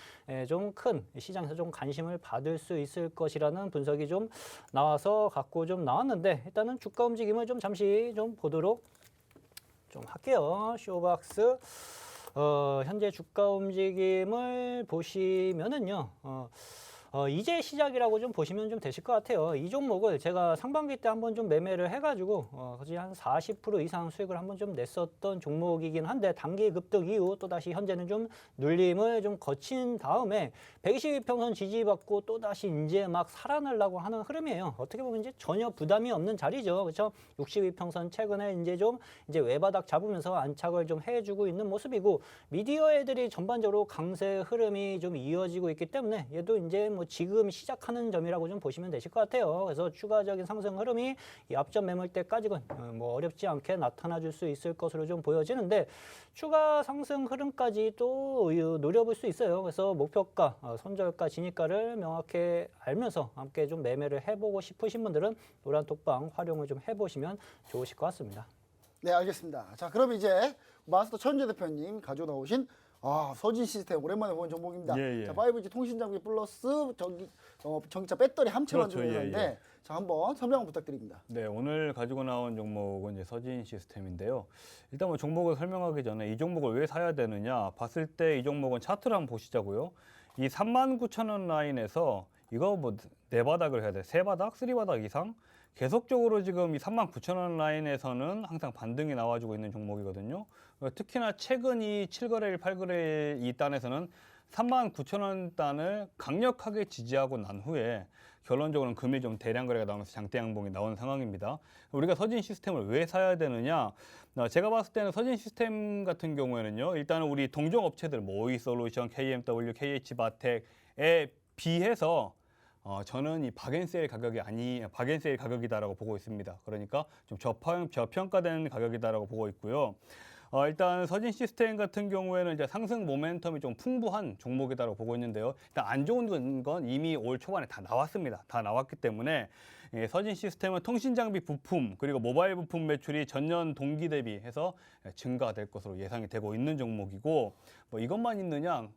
좀 큰 시장에서 좀 관심을 받을 수 있을 것이라는 분석이 좀 나와서 갖고 좀 나왔는데 일단은 주가 움직임을 좀 잠시 좀 보도록 좀 할게요. 쇼박스. 현재 주가 움직임을 보시면은요, 이제 시작이라고 좀 보시면 좀 되실 것 같아요. 이 종목을 제가 상반기 때 한번 좀 매매를 해가지고, 거의 한 40% 이상 수익을 한번 좀 냈었던 종목이긴 한데, 단기 급등 이후 또다시 현재는 좀 눌림을 좀 거친 다음에 122평선 지지받고 또다시 이제 막 살아나려고 하는 흐름이에요. 어떻게 보면 이제 전혀 부담이 없는 자리죠. 그렇죠? 62평선 최근에 이제 외바닥 잡으면서 안착을 좀 해주고 있는 모습이고, 미디어 애들이 전반적으로 강세 흐름이 좀 이어지고 있기 때문에 얘도 이제 지금 시작하는 점이라고 좀 보시면 되실 것 같아요. 그래서 추가적인 상승 흐름이 이 앞전 매물대까지는 어렵지 않게 나타나 줄 수 있을 것으로 좀 보여지는데 추가 상승 흐름까지 또 노려볼 수 있어요. 그래서 목표가, 손절가, 진입가를 명확히 알면서 함께 좀 매매를 해보고 싶으신 분들은 노란톡방 활용을 좀 해보시면 좋으실 것 같습니다. 네, 알겠습니다. 자, 그럼 이제 마스터 천재 대표님 가지고 나오신 서진 시스템 오랜만에 보는 종목입니다. 예, 예. 자, 5G 통신 장비 플러스 전기차 배터리 함체만 그렇죠, 들어있는데 예, 예. 자, 한번 설명 부탁드립니다. 네, 오늘 가지고 나온 종목은 이제 서진 시스템인데요. 일단 종목을 설명하기 전에 이 종목을 왜 사야 되느냐 봤을 때 이 종목은 차트를 한번 보시자고요. 이 39,000원 라인에서 이거 네 바닥을 해야 돼. 세 바닥, 쓰리 바닥 이상 계속적으로 지금 이 39,000원 라인에서는 항상 반등이 나와주고 있는 종목이거든요. 특히나 최근 이 7거래일, 8거래일 이 단에서는 39,000원 단을 강력하게 지지하고 난 후에 결론적으로는 금일 좀 대량 거래가 나오면서 장대 양봉이 나온 상황입니다. 우리가 서진 시스템을 왜 사야 되느냐? 제가 봤을 때는 서진 시스템 같은 경우에는요. 일단은 우리 동종 업체들 오이솔루션, KMW, KH바텍에 비해서 저는 이 박앤세일 가격이다라고 보고 있습니다. 그러니까 좀 저평가된 가격이다라고 보고 있고요. 일단 서진 시스템 같은 경우에는 이제 상승 모멘텀이 좀 풍부한 종목이다라고 보고 있는데요. 일단 안 좋은 건 이미 올 초반에 다 나왔습니다. 다 나왔기 때문에 서진 시스템은 통신 장비 부품 그리고 모바일 부품 매출이 전년 동기 대비해서 증가될 것으로 예상이 되고 있는 종목이고 이것만 있느냐?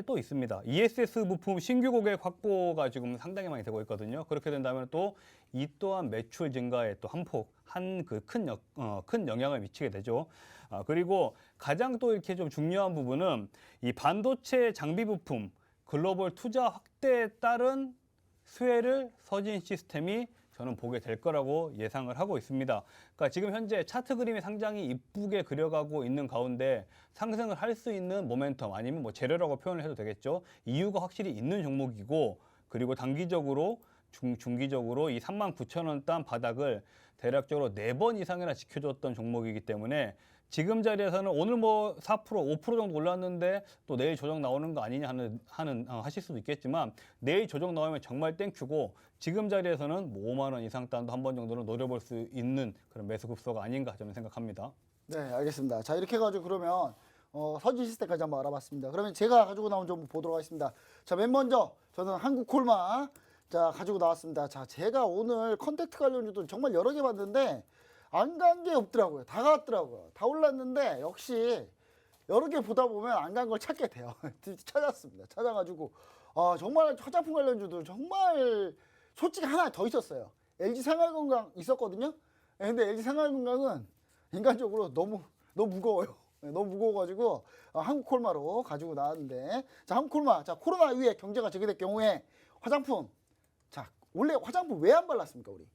또 있습니다. ESS 부품 신규 고객 확보가 지금 상당히 많이 되고 있거든요. 그렇게 된다면 또 이 또한 매출 증가에 또 큰 영향을 미치게 되죠. 그리고 가장 또 이렇게 좀 중요한 부분은 이 반도체 장비 부품 글로벌 투자 확대에 따른 수혜를 서진 시스템이 저는 보게 될 거라고 예상을 하고 있습니다. 그러니까 지금 현재 차트 그림이 상당히 이쁘게 그려가고 있는 가운데 상승을 할 수 있는 모멘텀 아니면 뭐 재료라고 표현을 해도 되겠죠. 이유가 확실히 있는 종목이고 그리고 단기적으로 중기적으로 이 39,000원 단 바닥을 대략적으로 4번 이상이나 지켜줬던 종목이기 때문에 지금 자리에서는 오늘 뭐 4%, 5% 정도 올랐는데 또 내일 조정 나오는 거 아니냐 하실 수도 있겠지만 내일 조정 나오면 정말 땡큐고 지금 자리에서는 뭐 5만 원 이상 단도 한 번 정도는 노려볼 수 있는 그런 매수 급소가 아닌가 저는 생각합니다. 네, 알겠습니다. 자, 이렇게 해가지고 그러면 서진 시스템까지 한번 알아봤습니다. 그러면 제가 가지고 나온 정보 보도록 하겠습니다. 자, 맨 먼저 저는 한국콜마 자 가지고 나왔습니다. 자, 제가 오늘 컨택트 관련주도 정말 여러 개 봤는데 안 간 게 없더라고요. 다 갔더라고요. 다 올랐는데 역시 여러 개 보다 보면 안 간 걸 찾게 돼요. 찾았습니다. 찾아가지고 정말 화장품 관련주도 정말 솔직히 하나 더 있었어요. LG 생활건강 있었거든요. 근데 LG 생활건강은 인간적으로 너무 무거워요. 너무 무거워가지고 한국콜마로 가지고 나왔는데 자, 한국콜마 자 코로나 이후에 경제가 재개될 경우에 화장품 자 원래 화장품 왜 안 발랐습니까 우리?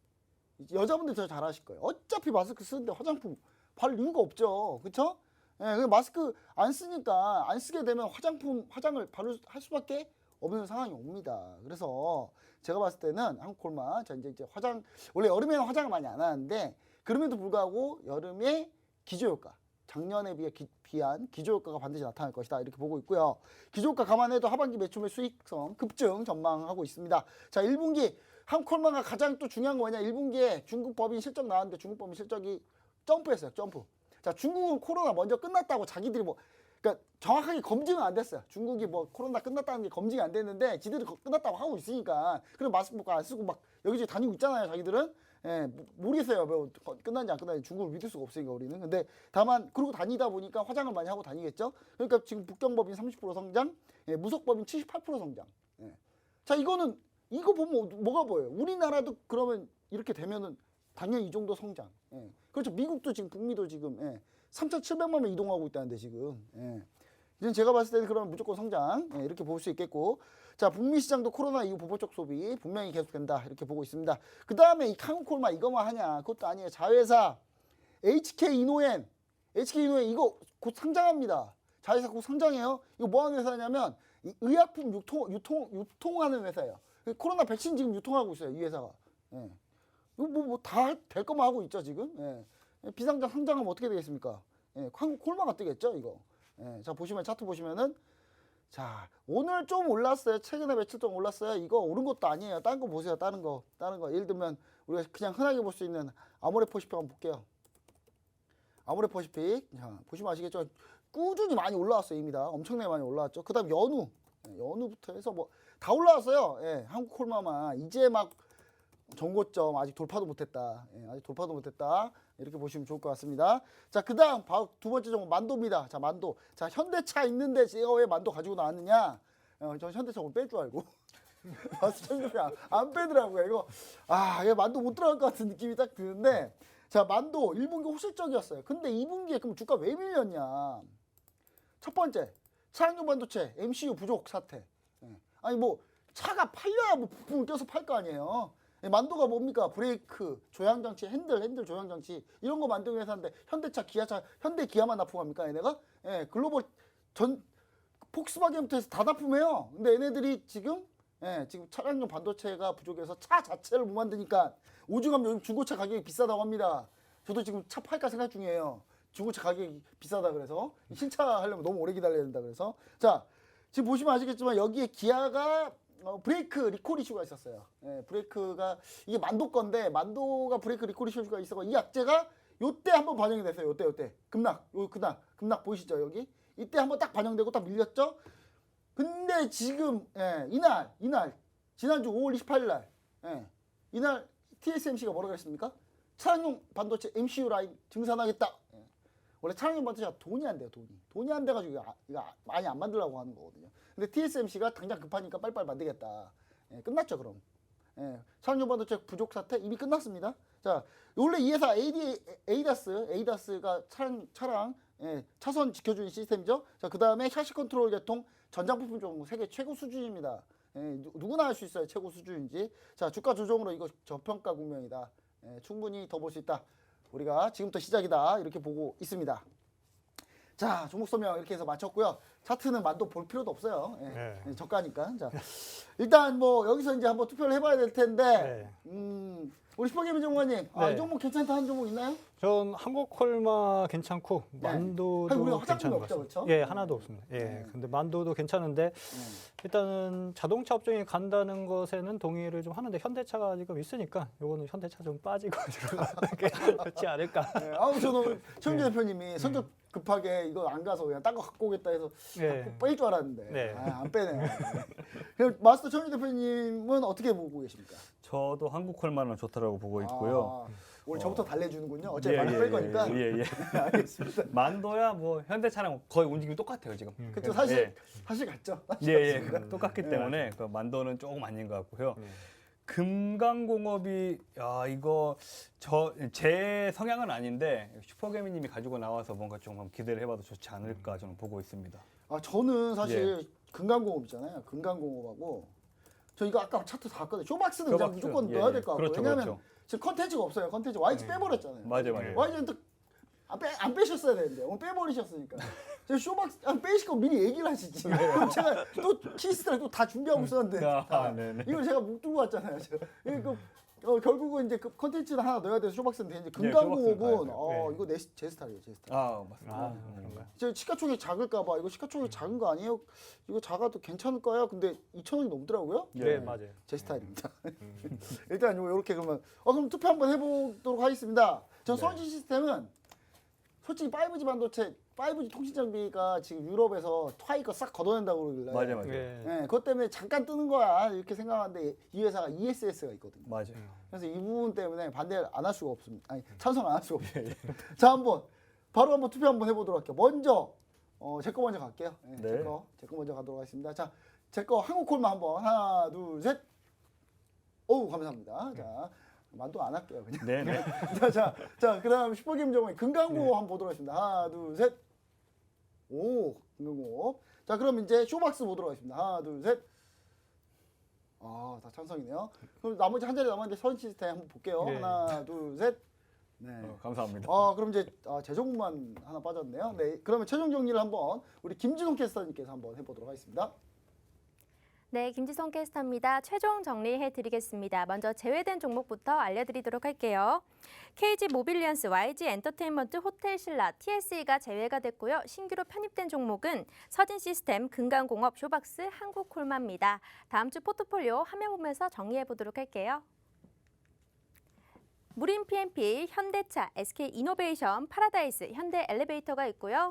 여자분들 더 잘 아실 거예요. 어차피 마스크 쓰는데 화장품 바를 이유가 없죠. 그쵸? 예, 마스크 안 쓰니까 안 쓰게 되면 화장을 할 수밖에 없는 상황이 옵니다. 그래서 제가 봤을 때는 한국콜마 자 이제 원래 여름에는 화장을 많이 안 하는데 그럼에도 불구하고 여름에 기저효과 작년에 비한 기저효과가 반드시 나타날 것이다 이렇게 보고 있고요. 기저효과 감안해도 하반기 매출의 수익성 급증 전망하고 있습니다. 자 1분기 한콜마가 가장 또 중요한 거 뭐냐 1분기에 중국 법인 실적 나왔는데 중국 법인 실적이 점프했어요. 점프. 자 중국은 코로나 먼저 끝났다고 자기들이 그러니까 정확하게 검증은 안 됐어요. 중국이 코로나 끝났다는 게 검증이 안 됐는데 지들이 끝났다고 하고 있으니까 그럼 마스크 안 쓰고 막 여기저기 다니고 있잖아요. 자기들은. 예, 모르겠어요. 끝났는지 안 끝났는지 중국을 믿을 수가 없으니까 우리는. 근데 다만 그러고 다니다 보니까 화장을 많이 하고 다니겠죠. 그러니까 지금 북경법인 30% 성장, 무속법인 78% 성장. 예. 자 이거 보면 뭐가 보여요? 우리나라도 그러면 이렇게 되면은 당연히 이 정도 성장. 예. 그렇죠. 미국도 지금 북미도 지금 3,700만 명 이동하고 있다는데 지금. 이제 제가 봤을 때는 그러면 무조건 성장 이렇게 볼 수 있겠고 자 북미 시장도 코로나 이후 보복적 소비 분명히 계속된다 이렇게 보고 있습니다. 그 다음에 이 한국콜마 이거만 하냐 그것도 아니에요. 자회사 HK 이노엔 이거 곧 상장합니다. 자회사 곧 상장해요. 이거 뭐 하는 회사냐면 의약품 유통하는 회사예요. 코로나 백신 지금 유통하고 있어요 이 회사가. 이거 다 될 것만 하고 있죠 지금. 비상장 상장하면 어떻게 되겠습니까? 한국콜마가 뜨겠죠 이거. 자 보시면 차트 보시면은 자 오늘 좀 올랐어요. 최근에 며칠 동안 올랐어요. 이거 오른 것도 아니에요. 다른 거 보세요. 다른 거 예를 들면 우리가 그냥 흔하게 볼 수 있는 아모레퍼시픽 한번 볼게요. 아모레퍼시픽 자 보시면 아시겠죠. 꾸준히 많이 올라왔어요. 이미 다 엄청나게 많이 올라왔죠. 그 다음 연우부터 해서 다 올라왔어요. 한국콜마만 이제 막 정고점 아직 돌파도 못했다. 아직 돌파도 못했다. 이렇게 보시면 좋을 것 같습니다. 자, 그 다음 두 번째 종목 만도입니다. 자, 만도. 자, 현대차 있는데 제가 왜 만도 가지고 나왔느냐? 저 현대차 오늘 뺄 줄 알고. 안 빼더라고요. 이거 만도 못 들어갈 것 같은 느낌이 딱 드는데 자, 만도 1분기 호실적이었어요. 근데 2분기에 그럼 주가 왜 밀렸냐? 첫 번째, 차량용 반도체 MCU 부족 사태. 아니 차가 팔려야 부품을 껴서 팔 거 아니에요. 만도가 뭡니까? 브레이크, 조향장치, 핸들 조향장치 이런 거 만드는 회사인데 현대차, 기아차, 현대 기아만 납품합니까? 얘네가? 글로벌 폭스바겐부터 해서 다 납품해요. 근데 얘네들이 지금 차량용 반도체가 부족해서 차 자체를 못 만드니까 오죽하면 요즘 중고차 가격이 비싸다고 합니다. 저도 지금 차 팔까 생각 중이에요. 중고차 가격이 비싸다 그래서 신차 하려면 너무 오래 기다려야 된다 그래서 자 지금 보시면 아시겠지만 여기에 기아가 브레이크 리콜 이슈가 있었어요. 브레이크가 이게 만도 건데 만도가 브레이크 리콜 이슈가 있어서 이 약재가 요때 한번 반영이 됐어요. 요때 급락 보이시죠 여기? 이때 한번 딱 반영되고 딱 밀렸죠. 근데 지금 이날 지난주 5월 28일 날 이날 TSMC가 뭐라고 했습니까? 차량용 반도체 MCU 라인 증산하겠다. 원래 차량용 반도체가 돈이 안 돼요, 돈이 안 돼가지고 이거 많이 안 만들려고 하는 거거든요. 근데 TSMC가 당장 급하니까 빨리빨리 만들겠다. 예, 끝났죠, 그럼. 예, 차량용 반도체 부족 사태 이미 끝났습니다. 자, 원래 이 회사 에이다스가 차량 예, 차선 지켜주는 시스템이죠. 자, 그 다음에 샤시 컨트롤 계통 전장부품 종 세계 최고 수준입니다. 예, 누구나 알 수 있어요, 최고 수준인지. 자, 주가 조정으로 이거 저평가 국면이다. 예, 충분히 더 볼 수 있다. 우리가 지금부터 시작이다 이렇게 보고 있습니다. 자, 종목 설명 이렇게 해서 마쳤고요. 차트는 만도 볼 필요도 없어요. 예, 네. 예, 저가니까. 자, 일단 뭐 여기서 이제 한번 투표를 해봐야 될 텐데, 우리 슈퍼게임 전문가님, 이 네. 종목 괜찮다 한 종목 있나요? 전 한국콜마 괜찮고 네. 만도도 아니, 우리가 괜찮은 화장품이 것 없죠, 같습니다. 그렇죠? 예, 하나도 없습니다. 예, 네. 근데 만도도 괜찮은데 일단은 자동차 업종에 간다는 것에는 동의를 좀 하는데 현대차가 지금 있으니까 요거는 현대차 좀 빠지고 들어가는 게 좋지 않을까. 네, 저는 최영재 대표님이 성격 급하게 이거 안 가서 그냥 딴 거 갖고 오겠다 해서 예. 뺄 줄 알았는데 네. 안 빼네요. 그럼 마스터 최영재 대표님은 어떻게 보고 계십니까? 저도 한국콜마는 좋다라고 보고 있고요. 오늘 저부터 달래주는군요. 어차피 예, 많이 예, 뺄 거니까. 예. 알겠습니다. 만도야 뭐 현대차랑 거의 움직임이 똑같아요 지금. 그렇죠. 사실 예. 사실 같죠. 예. 똑같기 때문에 그 만도는 조금 아닌 것 같고요. 금강공업이 이거 제 성향은 아닌데 슈퍼개미님이 가지고 나와서 뭔가 좀 기대를 해봐도 좋지 않을까 저는 보고 있습니다. 저는 사실 금강공업 있잖아요. 금강공업하고 저 이거 아까 차트 다 봤거든요. 쇼박스는 그냥 쇼박스. 무조건 예, 넣어야 예. 될 것 같고 그렇죠, 왜냐하면 그렇죠. 지금 컨텐츠가 없어요. 컨텐츠 YG 빼버렸잖아요. 맞아요. YG는 또 안 빼셨어야 되는데 오늘 빼버리셨으니까 제가 쇼박스 빼실 거 미리 얘기를 하시지. 그럼 제가 또 키스를 또 다 준비하고 있었는데 네네. 이걸 제가 못 들고 왔잖아요. 제가. 결국은 이제 그 컨텐츠를 하나 넣어야 돼서 쇼박스는 되는데 네, 금강공업은 쇼박스는 가야죠. 이거 제 스타일이에요. 제 스타일. 맞습니다. 그런가요? 저 시가총액 작을까봐 이거 시가총액 작은 거 아니에요? 이거 작아도 괜찮을까요? 근데 2,000원이 넘더라고요. 네, 맞아요. 제 스타일입니다. 일단 이렇게 그러면 그럼 투표 한번 해보도록 하겠습니다. 전 선지 시스템은 솔직히 5G 반도체, 5G 통신 장비가 지금 유럽에서 트와이 거 싹 걷어낸다고 그러길래 맞아요. 예. 네, 그것 때문에 잠깐 뜨는 거야 이렇게 생각하는데 이 회사가 ESS가 있거든요. 맞아요. 그래서 이 부분 때문에 반대를 안 할 수가 없습니다. 아니 찬성 안 할 수가 없습니다. 자 바로 한번 투표 한번 해보도록 할게요. 먼저 제 거 먼저 갈게요. 네. 네. 제 거 먼저 가도록 하겠습니다. 자, 제 거 한국콜만 한번 하나 둘 셋. 어우 감사합니다. 자 만도 안 할게요 그냥. 네네. 자 그다음 슈퍼게임 정말 금강공업 한번 보도록 하겠습니다. 하나 둘 셋. 오 금강공업. 자 그럼 이제 쇼박스 보도록 하겠습니다. 하나 둘 셋. 다 찬성이네요. 그럼 나머지 한 자리 남았는데 선 시스템 한번 볼게요. 네. 하나 둘 셋. 네. 감사합니다. 그럼 이제 재정만 하나 빠졌네요. 네, 그러면 최종 정리를 한번 우리 김진홍 캐스터님께서 한번 해보도록 하겠습니다. 네, 김지성 캐스터입니다. 최종 정리해드리겠습니다. 먼저 제외된 종목부터 알려드리도록 할게요. KG 모빌리언스, YG 엔터테인먼트, 호텔신라, TSE가 제외가 됐고요. 신규로 편입된 종목은 서진시스템, 금강공업, 쇼박스, 한국콜마입니다. 다음 주 포트폴리오 화면 보면서 정리해보도록 할게요. 무림 PMP, 현대차, SK이노베이션, 파라다이스, 현대엘리베이터가 있고요.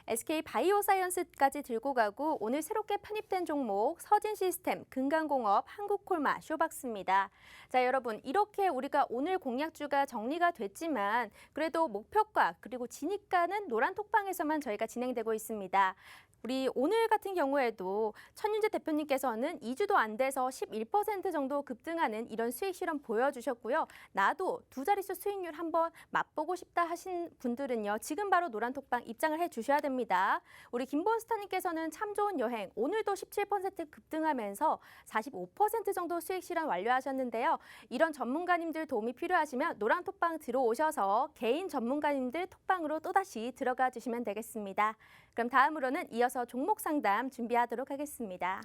SK 바이오사이언스까지 들고 가고 오늘 새롭게 편입된 종목 서진시스템, 금강공업, 한국콜마, 쇼박스입니다. 자 여러분 이렇게 우리가 오늘 공략주가 정리가 됐지만 그래도 목표가 그리고 진입가는 노란톡방에서만 저희가 진행되고 있습니다. 우리 오늘 같은 경우에도 천윤재 대표님께서는 2주도 안 돼서 11% 정도 급등하는 이런 수익 실험 보여주셨고요. 나도 두 자릿수 수익률 한번 맛보고 싶다 하신 분들은요. 지금 바로 노란톡방 입장을 해주셔야 됩니다. 우리 김본스타님께서는 참 좋은 여행, 오늘도 17% 급등하면서 45% 정도 수익 실험 완료하셨는데요. 이런 전문가님들 도움이 필요하시면 노란톡방 들어오셔서 개인 전문가님들 톡방으로 또다시 들어가 주시면 되겠습니다. 그럼 다음으로는 이어서 종목 상담 준비하도록 하겠습니다.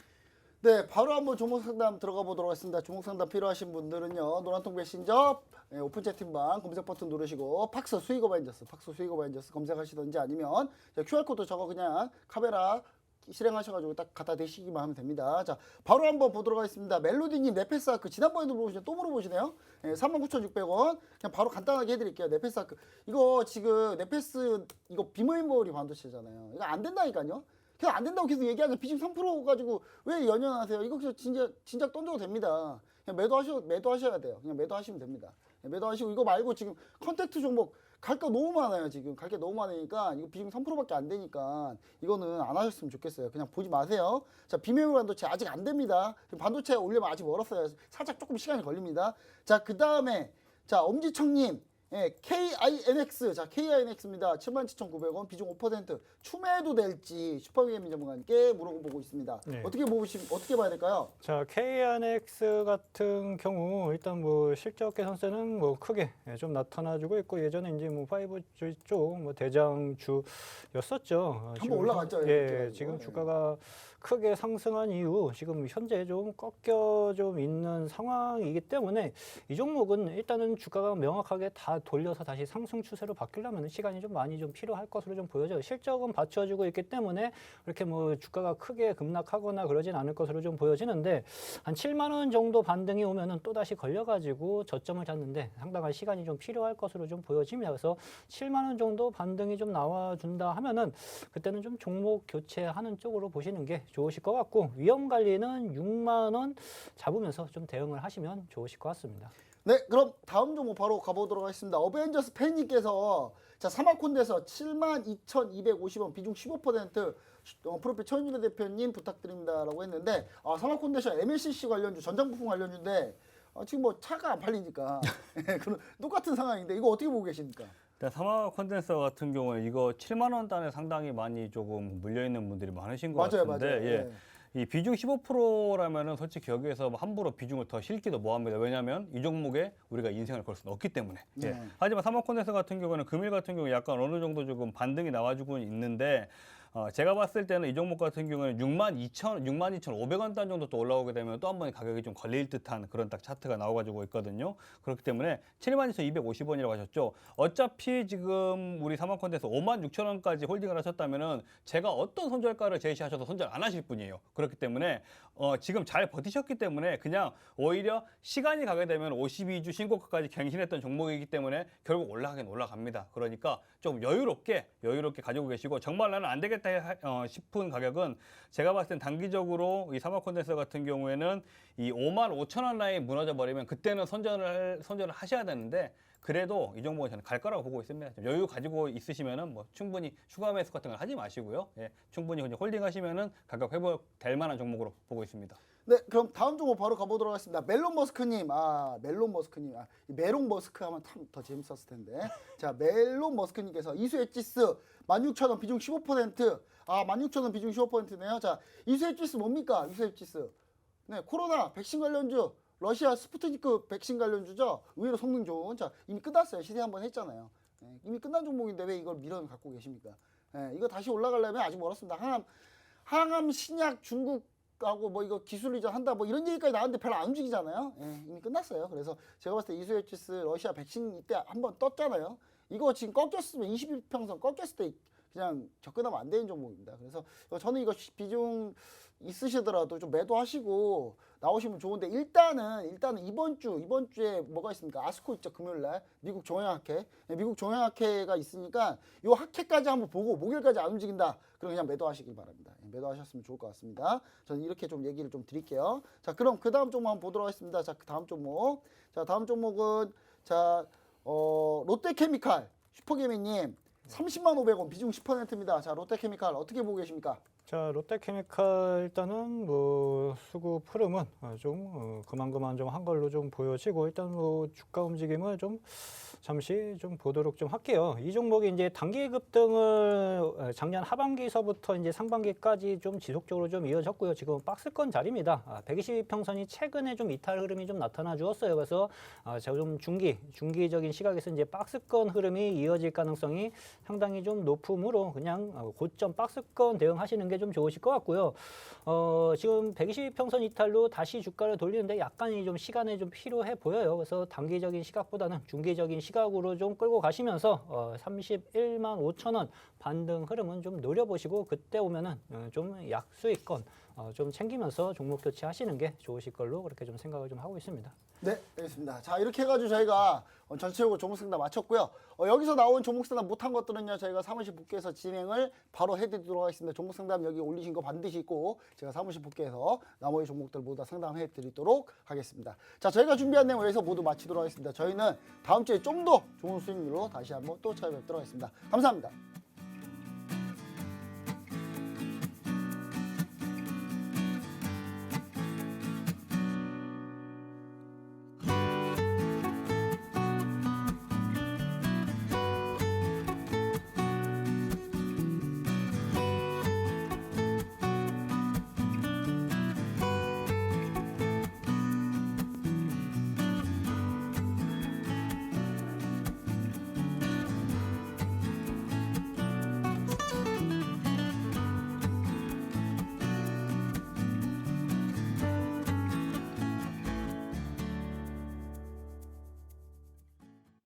네, 바로 한번 종목 상담 들어가 보도록 하겠습니다. 종목 상담 필요하신 분들은요. 노란통 메신저 오픈 채팅방 검색 버튼 누르시고 팍스 수익 어벤져스 검색하시든지 아니면 QR코드 저거 그냥 카메라 실행하셔가지고 딱 갖다 대시기만 하면 됩니다. 자, 바로 한번 보도록 하겠습니다. 멜로디님 네페스아크 지난번에도 물어보시네 또 물어보시네요. 39,600원 그냥 바로 간단하게 해드릴게요. 네페스아크 이거 지금 네페스 이거 비메모리 반도체잖아요. 이거 안 된다니까요. 그냥 안 된다고 계속 얘기하는데 비중 3% 가지고 왜 연연하세요? 이거 진작 던져도 됩니다. 그냥 매도하셔야 돼요. 그냥 매도하시면 됩니다. 매도하시고 이거 말고 지금 컨택트 종목 갈 거 너무 많아요. 지금 갈 게 너무 많으니까 이거 비중 3%밖에 안 되니까 이거는 안 하셨으면 좋겠어요. 그냥 보지 마세요. 자, 비메모리 반도체 아직 안 됩니다. 반도체 올려면 아직 멀었어요. 살짝 조금 시간이 걸립니다. 자, 그 다음에 자, 엄지청님. 예, KINX. 자, KINX입니다. 77,900원, 비중 5%. 추매도 될지 슈퍼비엠 전문가님께 물어보고 있습니다. 네. 어떻게 봐야 될까요? 자, KNX 같은 경우 일단 뭐 실적 개선세는 뭐 크게 좀 나타나주고 있고 예전에 이제 뭐 5G 쪽 뭐 대장주였었죠. 한번 올라갔죠. 예, 이렇게. 지금 네. 주가가 크게 상승한 이후 지금 현재 좀 꺾여 좀 있는 상황이기 때문에 이 종목은 일단은 주가가 명확하게 다 돌려서 다시 상승 추세로 바뀌려면 시간이 좀 많이 좀 필요할 것으로 좀 보여져요. 실적은 받쳐주고 있기 때문에 이렇게 뭐 주가가 크게 급락하거나 그러진 않을 것으로 좀 보여지는데 한 7만 원 정도 반등이 오면은 또 다시 걸려가지고 저점을 잡는데 상당한 시간이 좀 필요할 것으로 좀 보여집니다. 그래서 7만 원 정도 반등이 좀 나와준다 하면은 그때는 좀 종목 교체하는 쪽으로 보시는 게 좋으실 것 같고 위험 관리는 6만 원 잡으면서 좀 대응을 하시면 좋으실 것 같습니다. 네, 그럼 다음 종목 바로 가보도록 하겠습니다. 어벤져스 팬님께서 자, 사마콘대에서 72,250원 비중 15% 프로필 최윤준 대표님 부탁드립니다라고 했는데 사마콘대에서 MLCC 관련주, 전장부품 관련주인데 지금 뭐 차가 안 팔리니까 그런 똑같은 상황인데 이거 어떻게 보고 계십니까? 사마 컨덴서 같은 경우는 이거 7만 원 단에 상당히 많이 조금 물려 있는 분들이 많으신 것 맞아요, 같은데 맞아요. 예. 이 비중 15%라면은 솔직히 여기에서 함부로 비중을 더 실기도 뭐합니다. 왜냐하면 이 종목에 우리가 인생을 걸 수는 없기 때문에. 예. 네. 하지만 사마콘덴서 같은 경우는 금일 같은 경우 약간 어느 정도 조금 반등이 나와주고 있는데 제가 봤을 때는 이 종목 같은 경우는 62,500원 단 정도 또 올라오게 되면 또 한 번 가격이 좀 걸릴 듯한 그런 딱 차트가 나와가지고 있거든요. 그렇기 때문에 72,250원이라고 하셨죠. 어차피 지금 우리 사마콘에서 56,000원까지 홀딩을 하셨다면은 제가 어떤 손절가를 제시하셔도 손절 안 하실 분이에요. 그렇기 때문에 지금 잘 버티셨기 때문에 그냥 오히려 시간이 가게 되면 52주 신고가까지 갱신했던 종목이기 때문에 결국 올라가긴 올라갑니다. 그러니까 좀 여유롭게 가지고 계시고 정말 나는 안 되겠다 싶은 가격은 제가 봤을 땐 단기적으로 이 사마콘덴서 같은 경우에는 이 55,000원 라인 무너져 버리면 그때는 선전을 하셔야 되는데 그래도 이 종목은 저는 갈 거라고 보고 있습니다. 좀 여유 가지고 있으시면은 뭐 충분히 추가 매수 같은 걸 하지 마시고요. 예, 충분히 그냥 홀딩하시면은 가격 회복될 만한 종목으로 보고 있습니다. 네, 그럼 다음 종목 바로 가보도록 하겠습니다. 멜론 머스크님, 이 메론 머스크 하면 참 더 재밌었을 텐데. 자, 멜론 머스크님께서 이수 엣지스 16,000원 비중 15%. 16,000원 비중 15%네요. 자, 이수 엣지스 뭡니까? 이수 엣지스. 네, 코로나 백신 관련주. 러시아 스푸트니크 백신 관련주죠. 의외로 성능 좋은. 자, 이미 끝났어요. 시세 한번 했잖아요. 네, 이미 끝난 종목인데 왜 이걸 밀어 갖고 계십니까? 네, 이거 다시 올라가려면 아직 멀었습니다. 항암 신약 중국하고 뭐 이거 기술 이전한다 뭐 이런 얘기까지 나왔는데 별로 안 움직이잖아요. 네, 이미 끝났어요. 그래서 제가 봤을 때 이수에치스 러시아 백신 이때 한번 떴잖아요. 이거 지금 꺾였으면 21평선 꺾였을 때 그냥 접근하면 안 되는 종목입니다. 그래서 저는 이거 비중 있으시더라도 좀 매도하시고 나오시면 좋은데 일단은 이번 주에 뭐가 있습니까? 아스코 있죠. 금요일 날 미국 종양학회. 미국 종양학회가 있으니까 요 학회까지 한번 보고 목요일까지 안 움직인다. 그럼 그냥 매도하시길 바랍니다. 매도하셨으면 좋을 것 같습니다. 저는 이렇게 좀 얘기를 좀 드릴게요. 자, 그럼 그 다음 종목 한번 보도록 하겠습니다. 자, 그 다음 종목. 자, 다음 종목은 롯데케미칼 슈퍼개미님 30만 500원 비중 10%입니다. 자, 롯데케미칼 어떻게 보고 계십니까? 자, 롯데케미칼 일단은 뭐 수급 흐름은 좀 그만 좀 한 걸로 좀 보여지고 일단 뭐 주가 움직임을 좀 잠시 좀 보도록 좀 할게요. 이 종목이 이제 단기 급등을 작년 하반기서부터 이제 상반기까지 좀 지속적으로 좀 이어졌고요. 지금 박스권 자리입니다. 120평선이 최근에 좀 이탈 흐름이 좀 나타나 주었어요. 그래서 제가 좀 중기적인 시각에서 이제 박스권 흐름이 이어질 가능성이 상당히 좀 높으므로 그냥 고점 박스권 대응하시는 게 좀 좋으실 것 같고요. 지금 120평선 이탈로 다시 주가를 돌리는데 약간이 좀 시간이 좀 필요해 보여요. 그래서 단기적인 시각보다는 중기적인 시각으로 좀 끌고 가시면서 31만 5천원 반등 흐름은 좀 노려보시고 그때 오면은 좀 약수익권 좀 챙기면서 종목 교체하시는 게 좋으실 걸로 그렇게 좀 생각을 좀 하고 있습니다. 네, 알겠습니다. 자, 이렇게 해가지고 저희가 전체적으로 종목 상담 마쳤고요. 여기서 나온 종목 상담 못한 것들은요, 저희가 사무실 복귀해서 진행을 바로 해드리도록 하겠습니다. 종목 상담 여기 올리신 거 반드시 있고, 제가 사무실 복귀해서 나머지 종목들 모두 다 상담해드리도록 하겠습니다. 자, 저희가 준비한 내용 여기서 모두 마치도록 하겠습니다. 저희는 다음 주에 좀 더 좋은 수익률로 다시 한번 또 찾아뵙도록 하겠습니다. 감사합니다.